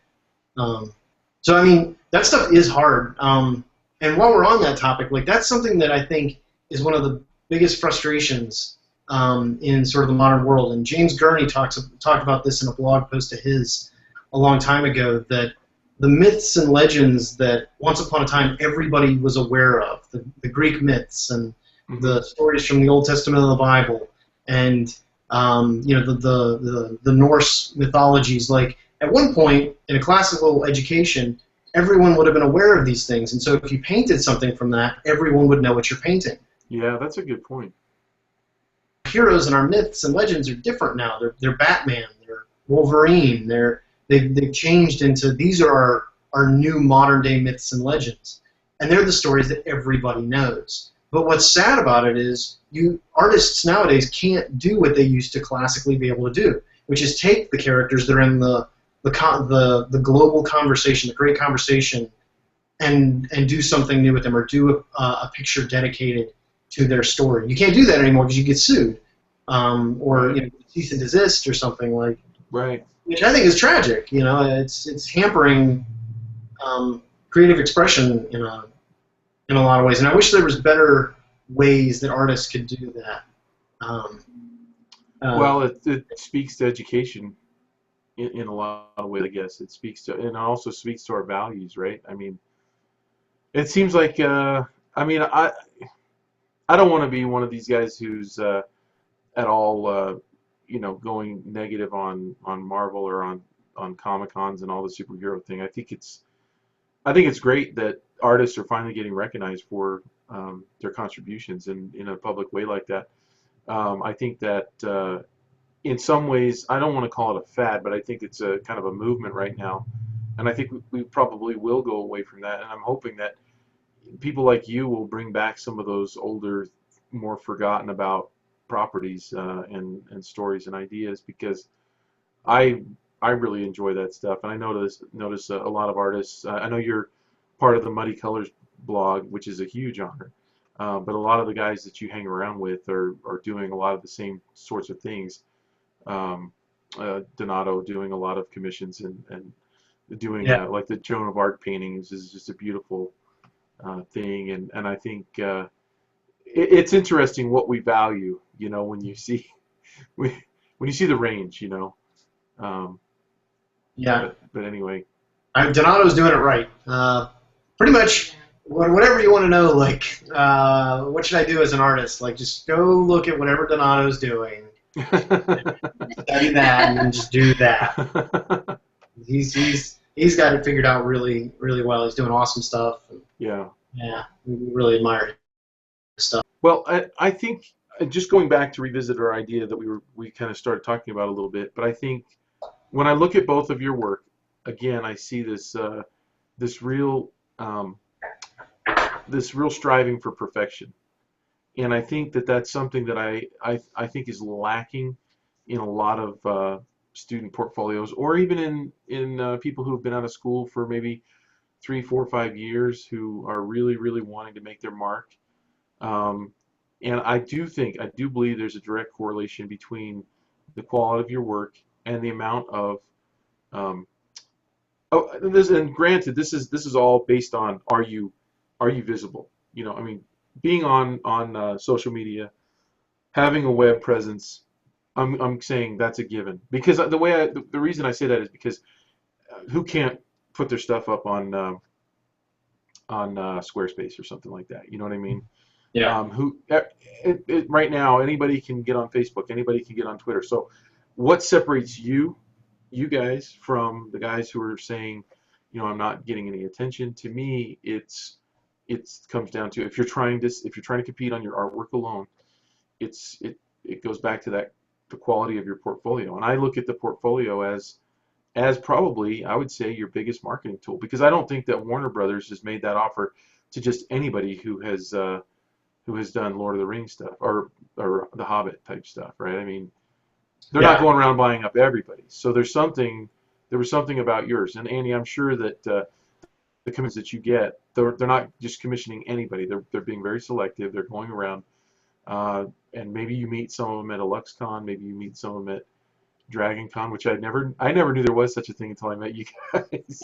So I mean, that stuff is hard. And while we're on that topic, like, that's something that I think is one of the biggest frustrations in sort of the modern world. And James Gurney talked about this in a blog post of his a long time ago, that the myths and legends that once upon a time everybody was aware of, the Greek myths and the stories from the Old Testament and the Bible, and the Norse mythologies. Like, at one point in a classical education, everyone would have been aware of these things, and so if you painted something from that, everyone would know what you're painting. Yeah, that's a good point. Heroes in our myths and legends are different now. They're Batman, they're Wolverine, they've changed into, these are our new modern day myths and legends, and they're the stories that everybody knows. But what's sad about it is artists nowadays can't do what they used to classically be able to do, which is take the characters that are in the global conversation, the great conversation, and do something new with them, or do a picture dedicated to their story. You can't do that anymore because you get sued, or cease and desist or something, like. Right. Which I think is tragic. It's hampering creative expression in a lot of ways, and I wish there was better ways that artists could do that. Well, it speaks to education in a lot of ways, I guess. It speaks to, and it also speaks to our values, right? I mean, it seems like, I don't want to be one of these guys who's at all, going negative on Marvel or on Comic-Cons and all the superhero thing. I think it's great that artists are finally getting recognized for their contributions in a public way like that. I think that in some ways, I don't want to call it a fad, but I think it's a kind of a movement right now, and I think we probably will go away from that. And I'm hoping that people like you will bring back some of those older, more forgotten about properties and stories and ideas, because I really enjoy that stuff. And I notice a lot of artists. I know you're part of the Muddy Colors blog, which is a huge honor. But a lot of the guys that you hang around with are doing a lot of the same sorts of things. Donato doing a lot of commissions and doing like the Joan of Arc paintings is just a beautiful thing. And I think it's interesting what we value, when you see the range, Yeah. But anyway, Donato's doing it right. Pretty much, whatever you want to know, like, what should I do as an artist? Like, just go look at whatever Donato's doing, study that, and then just do that. He's got it figured out really, really well. He's doing awesome stuff. Yeah. Yeah, we really admire his stuff. Well, I think, just going back to revisit our idea that we kind of started talking about a little bit, but I think when I look at both of your work, again, I see this real striving for perfection, and I think that that's something that I think is lacking in a lot of student portfolios, or even in people who have been out of school for maybe 3, 4, 5 years, who are really, really wanting to make their mark. And I do believe there's a direct correlation between the quality of your work and the amount of and granted, this is all based on, are you visible? I mean, being on social media, having a web presence, I'm saying that's a given, because the reason I say that is because who can't put their stuff up on Squarespace or something like that? You know what I mean? Yeah. Right now, anybody can get on Facebook, anybody can get on Twitter. So what separates you guys from the guys who are saying, I'm not getting any attention? To me, it comes down to, if you're trying to compete on your artwork alone, it goes back to the quality of your portfolio. And I look at the portfolio as probably, I would say, your biggest marketing tool, because I don't think that Warner Brothers has made that offer to just anybody who has done Lord of the Rings stuff or the Hobbit type stuff, right? I mean, they're not Yeah. going around buying up everybody. So there was something about yours. And Andy, I'm sure that the commissions that you get, they're not just commissioning anybody. They're being very selective. They're going around, and maybe you meet some of them at a LuxCon, maybe you meet some of them at Dragon Con, which I never knew there was such a thing until I met you guys.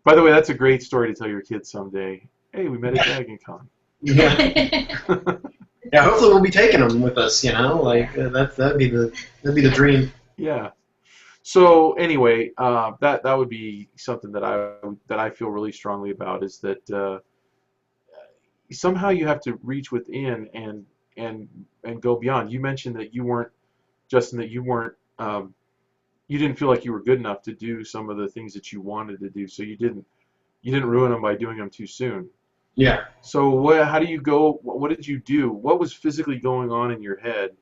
By the way, that's a great story to tell your kids someday. Hey, we met at Dragon Con. Yeah. Yeah, hopefully we'll be taking them with us. That'd be the dream. Yeah. So anyway, that would be something that I feel really strongly about, is that somehow you have to reach within and go beyond. You mentioned that you weren't, Justin, that you didn't feel like you were good enough to do some of the things that you wanted to do, so you didn't ruin them by doing them too soon. Yeah. So how do you go? What did you do? What was physically going on in your head?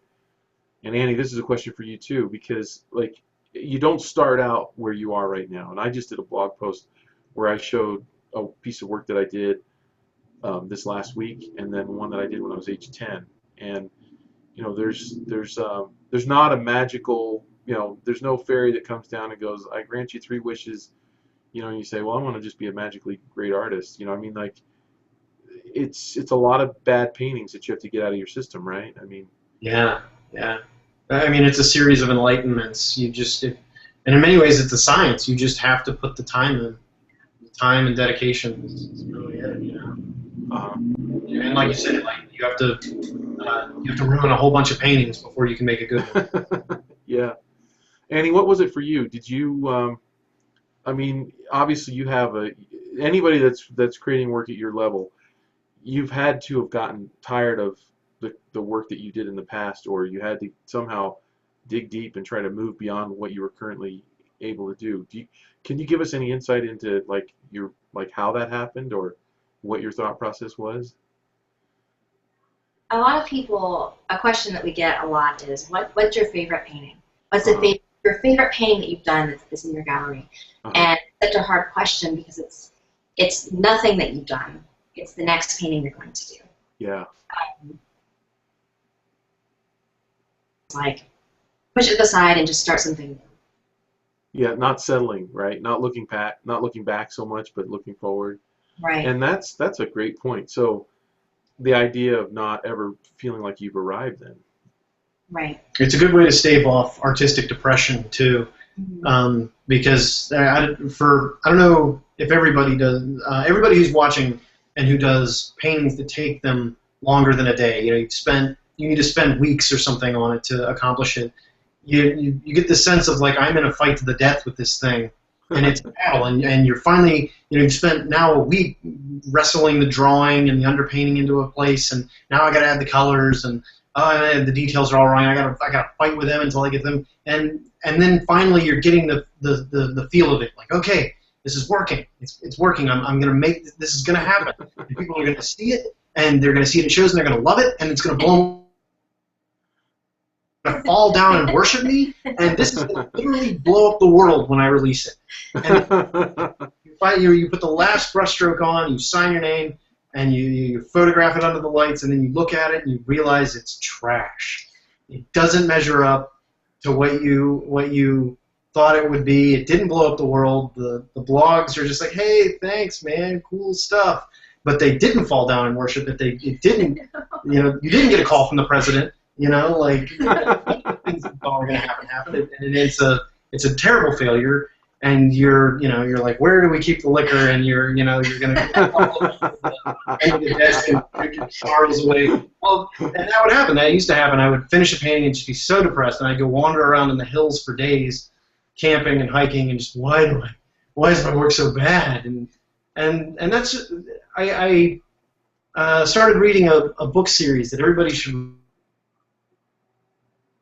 And Annie, this is a question for you too, because like, you don't start out where you are right now. And I just did a blog post where I showed a piece of work that I did this last week, and then one that I did when I was age 10. And there's not a magical, there's no fairy that comes down and goes, I grant you 3 wishes. And you say, well, I want to just be a magically great artist. I mean, like, it's a lot of bad paintings that you have to get out of your system, right? I mean, Yeah. I mean, it's a series of enlightenments. And in many ways, it's a science. You just have to put the time in. Time and dedication is really it. And like you said, like you have to ruin a whole bunch of paintings before you can make a good one. Yeah. Annie, what was it for you? Did you? I mean, obviously, you have anybody that's creating work at your level, you've had to have gotten tired of the work that you did in the past, or you had to somehow dig deep and try to move beyond what you were currently able to do. Can you give us any insight into how that happened, or what your thought process was? A lot of people, a question that we get a lot is, what's your favorite painting? What's your favorite painting that you've done that's in your gallery? And it's such a hard question, because it's nothing that you've done. It's the next painting you're going to do. Yeah. Like, push it aside and just start something new. Yeah, not settling, right? Not looking back so much, but looking forward. Right. And that's a great point. So the idea of not ever feeling like you've arrived then. Right. It's a good way to stave off artistic depression too, because I don't know if everybody does. Everybody who's watching and who does paintings that take them longer than a day, you need to spend weeks or something on it to accomplish it. You get the sense of like, I'm in a fight to the death with this thing, and it's a battle, and you're finally, you've spent now a week wrestling the drawing and the underpainting into a place, and now I got to add the colors, and the details are all wrong. I gotta fight with them until I get them, and then finally you're getting the feel of it. Like, okay, this is working. It's working. I'm gonna make this is gonna happen. And people are gonna see it, and they're gonna see it in shows, and they're gonna love it, and it's gonna blow. Gonna fall down and worship me, and this is gonna literally blow up the world when I release it. And you put the last brushstroke on, you sign your name, and you photograph it under the lights, and then you look at it and you realize it's trash. It doesn't measure up to what you thought it would be. It didn't blow up the world. The blogs are just like, hey, thanks, man, cool stuff. But they didn't fall down and worship it. It didn't. You didn't get a call from the president. Things that are going to happen, and it's a terrible failure. And you're like, where do we keep the liquor? And you're going to under the desk and drink your sorrows away. Well, and that would happen. That used to happen. I would finish a painting and just be so depressed, and I'd go wander around in the hills for days, camping and hiking, and just why is my work so bad? And that's I started reading a book series that everybody should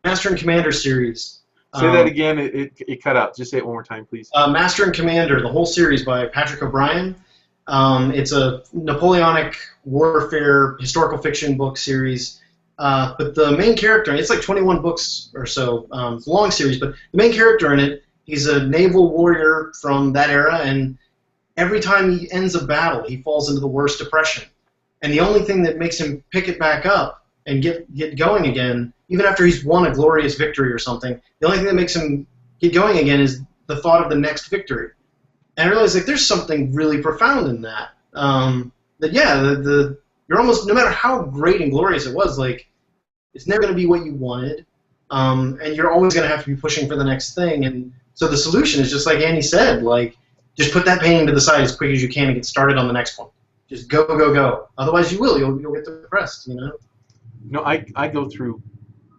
Master and Commander series. Say that again. It cut out. Just say it one more time, please. Master and Commander, the whole series by Patrick O'Brien. It's a Napoleonic warfare historical fiction book series. But the main character, it's like 21 books or so. It's a long series, but the main character in it, he's a naval warrior from that era, and every time he ends a battle, he falls into the worst depression. And the only thing that makes him pick it back up and get going again, even after he's won a glorious victory or something, the only thing that makes him get going again is the thought of the next victory. And I realized, like, there's something really profound in that. You're almost, no matter how great and glorious it was, like, it's never going to be what you wanted, and you're always going to have to be pushing for the next thing. And so the solution is just like Annie said, like, just put that painting to the side as quick as you can and get started on the next one. Just go, go, go. Otherwise, you'll get depressed, you know? No, I go through,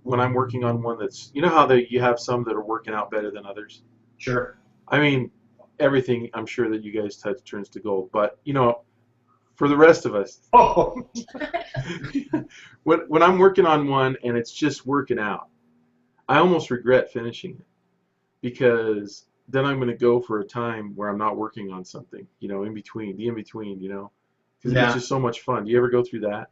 when I'm working on one that's, you know how you have some that are working out better than others? Sure. I mean, everything I'm sure that you guys touch turns to gold, but, you know, for the rest of us, when I'm working on one and it's just working out, I almost regret finishing it, because then I'm going to go for a time where I'm not working on something, you know, in between, you know, because it's just so much fun. Do you ever go through that?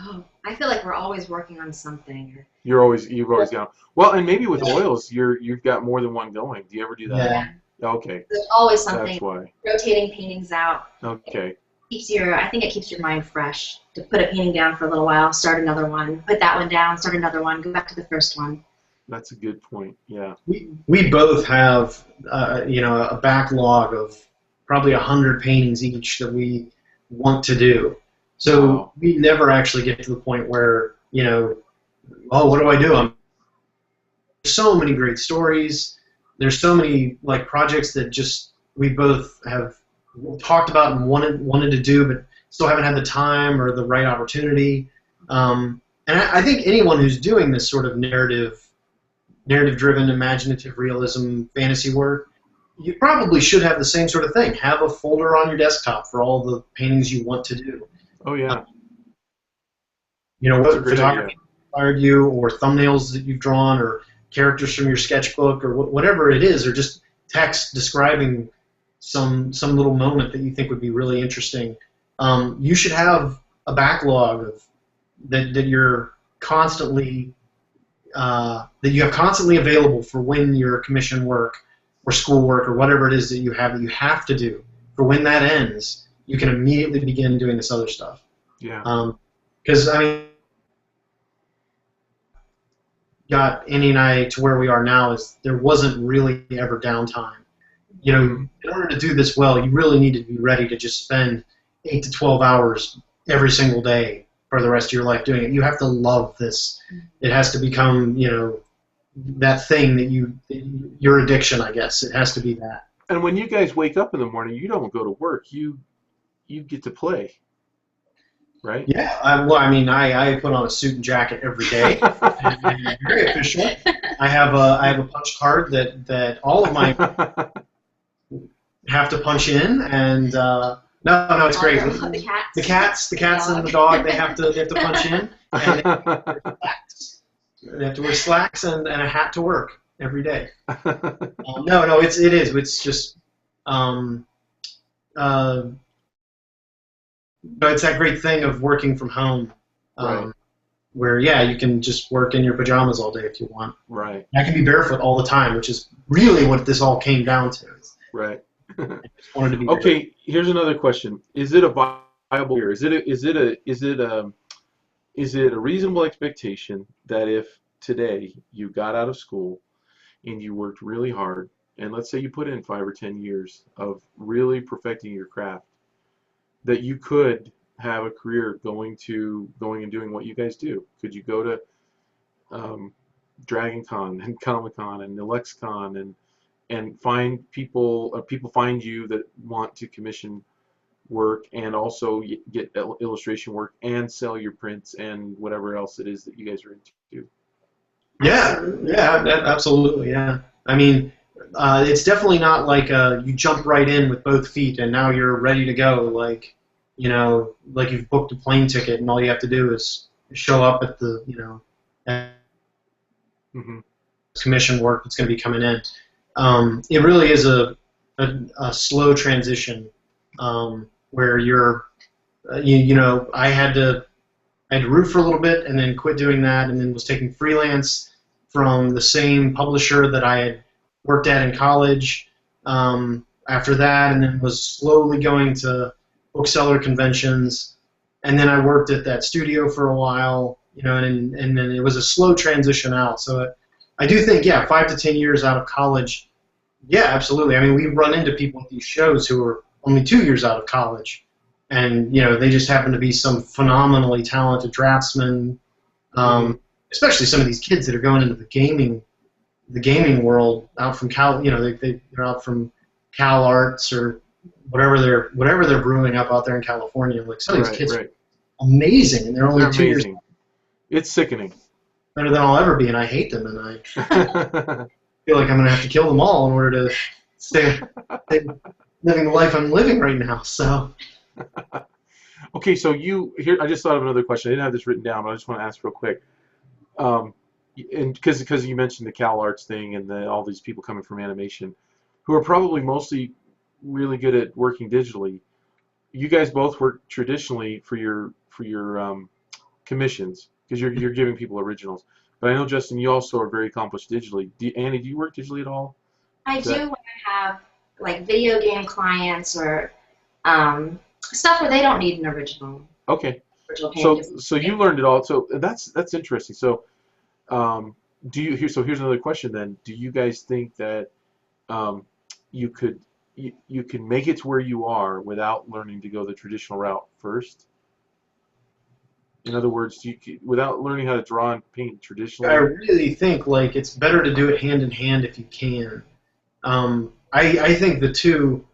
Oh, I feel like we're always working on something. You've always got, well, and maybe with oils, you've got more than one going. Do you ever do that? Yeah. Okay. There's always something. That's why. Rotating paintings out. Okay. I think it keeps your mind fresh to put a painting down for a little while, start another one, put that one down, start another one, go back to the first one. That's a good point. Yeah. We both have a backlog of probably 100 paintings each that we want to do. So we never actually get to the point where, you know, oh, what do I do? There's so many great stories. There's so many, like, projects that just we both have talked about and wanted to do, but still haven't had the time or the right opportunity. And I think anyone who's doing this sort of narrative-driven, imaginative realism, fantasy work, you probably should have the same sort of thing. Have a folder on your desktop for all the paintings you want to do. Oh, yeah. You know, what photography inspired you, or thumbnails that you've drawn, or characters from your sketchbook, or whatever it is, or just text describing some little moment that you think would be really interesting. You should have a backlog of that you're constantly that you have constantly available for when your commission work or school work or whatever it is that you have to do. For when that ends, you can immediately begin doing this other stuff. Yeah. Because I mean, got Annie and I to where we are now is there wasn't really ever downtime. You know, in order to do this well, you really need to be ready to just spend 8 to 12 hours every single day for the rest of your life doing it. You have to love this. It has to become, you know, that thing that your addiction, I guess. It has to be that. And when you guys wake up in the morning, you don't go to work. You get to play, right? Yeah. I put on a suit and jacket every day. Very official. I have a punch card that all of my have to punch in, and no, it's great. The cats and the dog, they have to punch in, and they have to wear slacks and a hat to work every day. It's just it's that great thing of working from home, right. Where you can just work in your pajamas all day if you want. Right. I can be barefoot all the time, which is really what this all came down to. Right. I just wanted to be okay, barefoot. Here's another question: is it a viable year? Is it a reasonable expectation that if today you got out of school and you worked really hard, and let's say you put in 5 or 10 years of really perfecting your craft, that you could have a career going and doing what you guys do? Could you go to Dragon Con and Comic Con and NeLexCon and find people find you that want to commission work and also get illustration work and sell your prints and whatever else it is that you guys are into? Yeah, absolutely, yeah. I mean, it's definitely not like you jump right in with both feet and now you're ready to go, like, you know, like you've booked a plane ticket and all you have to do is show up at and Hmm. commission work that's going to be coming in. It really is a slow transition where you know, I had to root for a little bit and then quit doing that, and then was taking freelance from the same publisher that I had worked at in college after that, and then was slowly going to bookseller conventions, and then I worked at that studio for a while, you know, and then it was a slow transition out. So I do think, yeah, 5 to 10 years out of college, yeah, absolutely. I mean, we run into people at these shows who are only 2 years out of college, and you know, they just happen to be some phenomenally talented draftsmen. Especially some of these kids that are going into the gaming world out from Cal. You know, they're out from Cal Arts or whatever they're brewing up out there in California. Like some of these kids are amazing, and they're only They're 2 years amazing. It's sickening. better than I'll ever be, and I hate them, and I feel like I'm going to have to kill them all in order to stay living the life I'm living right now. So. Okay, so here. I just thought of another question. I didn't have this written down, but I just want to ask real quick. And because you mentioned the Cal Arts thing and all these people coming from animation, who are probably mostly really good at working digitally. You guys both work traditionally for your commissions because you're giving people originals. But I know, Justin, you also are very accomplished digitally. Annie, do you work digitally at all? I do when I have like video game clients or stuff where they don't need an original. Okay. Original So you learned it all. So that's interesting. So here's another question then. Do you guys think that you can make it to where you are without learning to go the traditional route first? In other words, without learning how to draw and paint traditionally? I really think like it's better to do it hand in hand if you can. I think the two.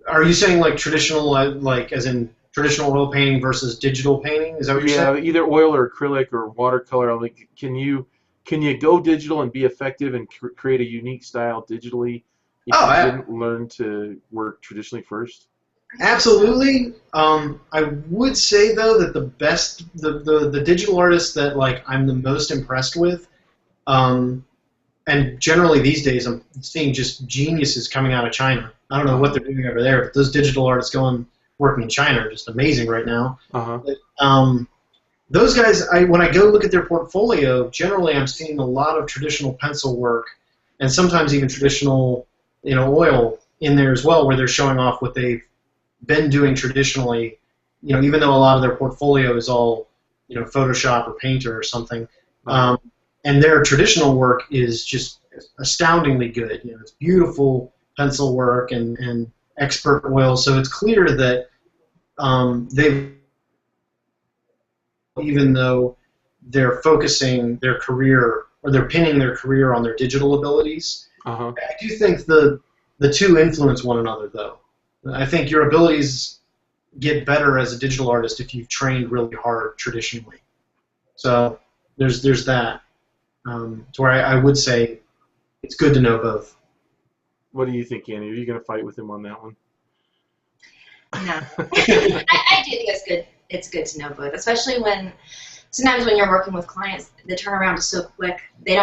Are you saying like traditional, like as in traditional oil painting versus digital painting? Is that what you're saying? Yeah, either oil or acrylic or watercolor. Like, can you go digital and be effective and create a unique style digitally if you didn't learn to work traditionally first? Absolutely. I would say though that the digital artists that like I'm the most impressed with, and generally these days I'm seeing just geniuses coming out of China. I don't know what they're doing over there, but those digital artists working in China are just amazing right now. But, those guys, when I go look at their portfolio, generally I'm seeing a lot of traditional pencil work, and sometimes even traditional, you know, oil in there as well, where they're showing off what they've been doing traditionally. You know, even though a lot of their portfolio is all, you know, Photoshop or Painter or something, and their traditional work is just astoundingly good. You know, it's beautiful pencil work and expert oil. So it's clear that they've, even though they're focusing their career or they're pinning their career on their digital abilities, I do think the two influence one another, though. I think your abilities get better as a digital artist if you've trained really hard traditionally. So there's that. To where I would say it's good to know both. What do you think, Annie? Are you going to fight with him on that one? No. I do think it's good to know both, especially sometimes when you're working with clients, the turnaround is so quick. They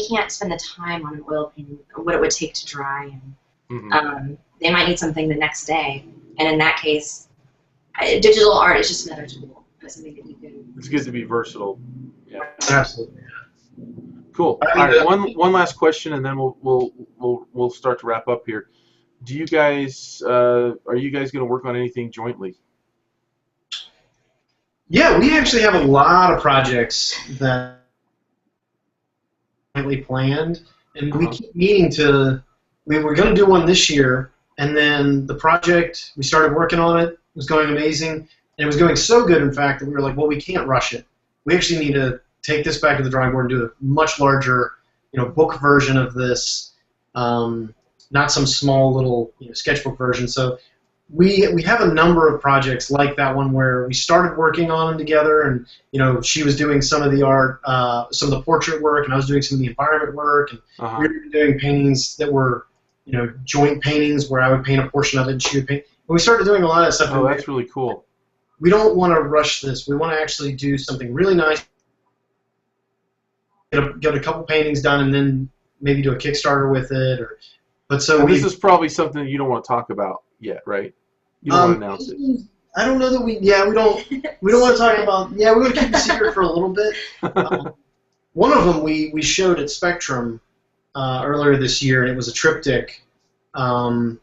can't spend the time on an oil painting, what it would take to dry, and they might need something the next day. And in that case, digital art is just another tool. It's something that you can. It's good to be versatile. Yeah. Absolutely. Cool. All right. One last question, and then we'll start to wrap up here. Do you guys are you guys going to work on anything jointly? Yeah, we actually have a lot of projects that are planned, and we keep meaning to. I mean, we're going to do one this year, and then the project we started working on it was going amazing, and it was going so good, in fact, that we were like, well, we can't rush it. We actually need to take this back to the drawing board and do a much larger, you know, book version of this, not some small little, you know, sketchbook version. So we have a number of projects like that one where we started working on them together, and you know, she was doing some of the art, some of the portrait work, and I was doing some of the environment work, and we were doing paintings that were, you know, joint paintings where I would paint a portion of it and she would paint. But we started doing a lot of that stuff. Oh, that's really cool. We don't want to rush this. We want to actually do something really nice get a couple paintings done, and then maybe do a Kickstarter with it. But so And this is probably something you don't want to talk about yet, right? You don't want to announce it. I don't know that we don't want to talk about. Yeah, we're going to keep it secret for a little bit. One of them we showed at Spectrum earlier this year, and it was a triptych of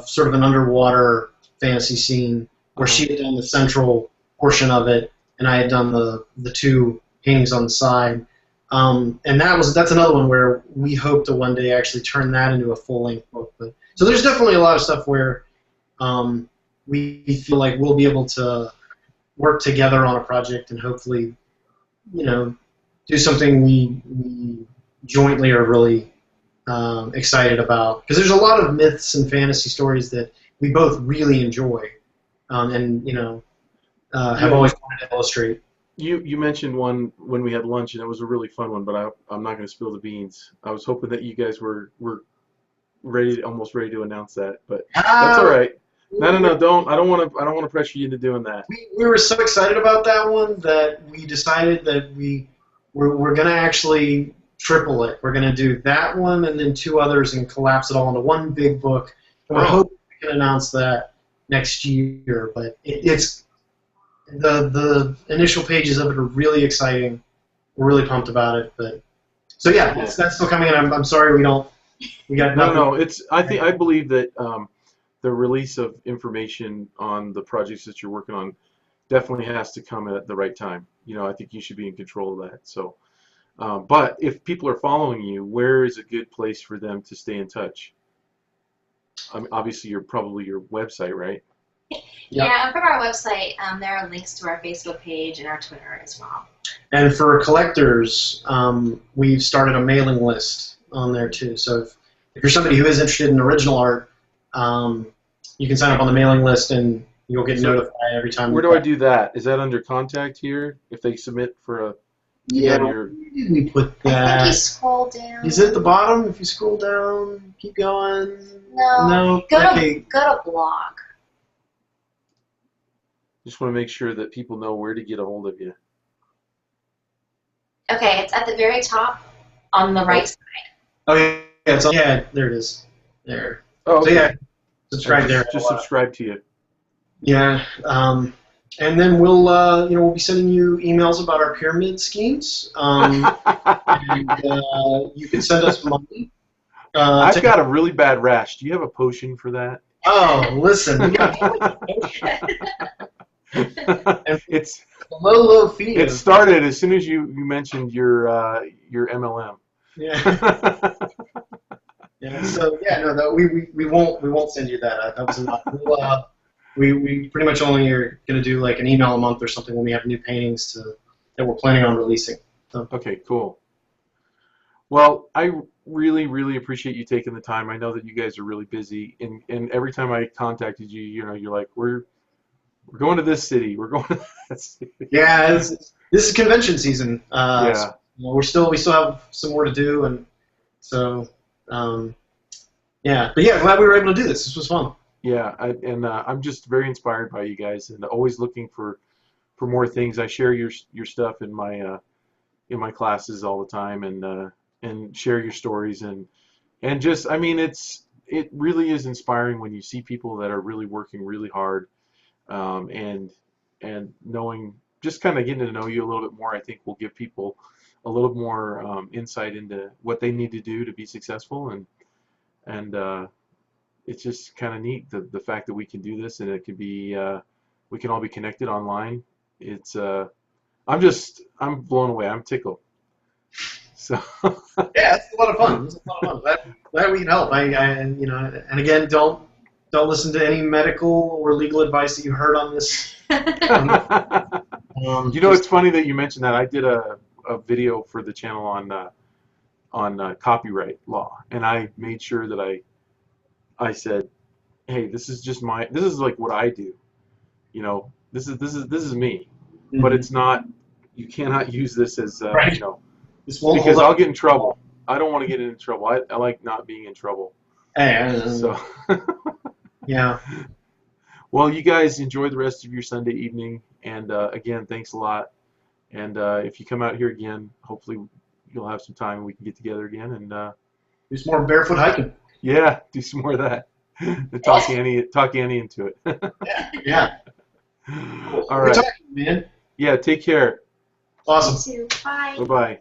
sort of an underwater fantasy scene where she had done the central portion of it, and I had done the two paintings on the side. And that's another one where we hope to one day actually turn that into a full-length book. So there's definitely a lot of stuff where we feel like we'll be able to work together on a project and hopefully, do something we jointly are really excited about. Because there's a lot of myths and fantasy stories that we both really enjoy, and have always wanted to illustrate. You mentioned one when we had lunch, and it was a really fun one, but I'm not going to spill the beans. I was hoping that you guys were almost ready to announce that, but that's all right. No, don't. I don't want to pressure you into doing that. We were so excited about that one that we decided that we're going to actually triple it. We're going to do that one and then two others and collapse it all into one big book. And we're hoping we can announce that next year, but it's the initial pages of it are really exciting. We're really pumped about it, but so yeah, that's still coming in. I'm sorry we got nothing. No. I believe that the release of information on the projects that you're working on definitely has to come at the right time. I think you should be in control of that. So, but if people are following you, where is a good place for them to stay in touch? Obviously, probably your website, right? Yeah, from our website, there are links to our Facebook page and our Twitter as well. And for collectors, we've started a mailing list on there too. So if you're somebody who is interested in original art, you can sign up on the mailing list and you'll get notified every time. Where do I do that? Is that under contact here? If they submit for a where did we put that? I think you scroll down. Is it at the bottom? If you scroll down, keep going. No. Go to blog. Just want to make sure that people know where to get a hold of you. Okay, it's at the very top on the right side. Oh yeah, there it is. There. Oh, okay. So yeah, subscribe there. Just subscribe to you. Yeah, and then we'll be sending you emails about our pyramid schemes. And you can send us money. I've got a really bad rash. Do you have a potion for that? Oh, listen. We got it's low fee. It started as soon as you mentioned your MLM. Yeah. Yeah. So no, we won't send you that. That was not. We pretty much only are going to do like an email a month or something when we have new paintings that we're planning on releasing. So. Okay, cool. Well, I really, really appreciate you taking the time. I know that you guys are really busy, and every time I contacted you, you're like, we're going to this city. We're going to that city. Yeah, this is convention season. Yeah. So we still have some more to do, and so yeah. But yeah, glad we were able to do this. This was fun. Yeah, I'm just very inspired by you guys, and always looking for more things. I share your stuff in my classes all the time, and share your stories, and just it really is inspiring when you see people that are really working really hard, and knowing, just kind of getting to know you a little bit more. I think will give people a little more insight into what they need to do to be successful, and it's just kind of neat the fact that we can do this, and it can be we can all be connected online. It's I'm blown away. I'm tickled. So yeah, it's a lot of fun. It's a lot of fun. Glad we can help. And again, don't listen to any medical or legal advice that you heard on this. It's funny that you mentioned that. I did a video for the channel on copyright law, and I made sure that I said, hey, this is like what I do. This is me, but it's not. You cannot use this as right. Because I'll get in trouble. I don't want to get into trouble. I like not being in trouble. So yeah. Well, you guys enjoy the rest of your Sunday evening, and again, thanks a lot And if you come out here again, hopefully you'll have some time and we can get together again and Do some more barefoot hiking. yeah, do some more of that. Talk Annie into it. Yeah. All Good right. talking, man. Yeah, take care. Awesome. You too. Bye. Bye-bye.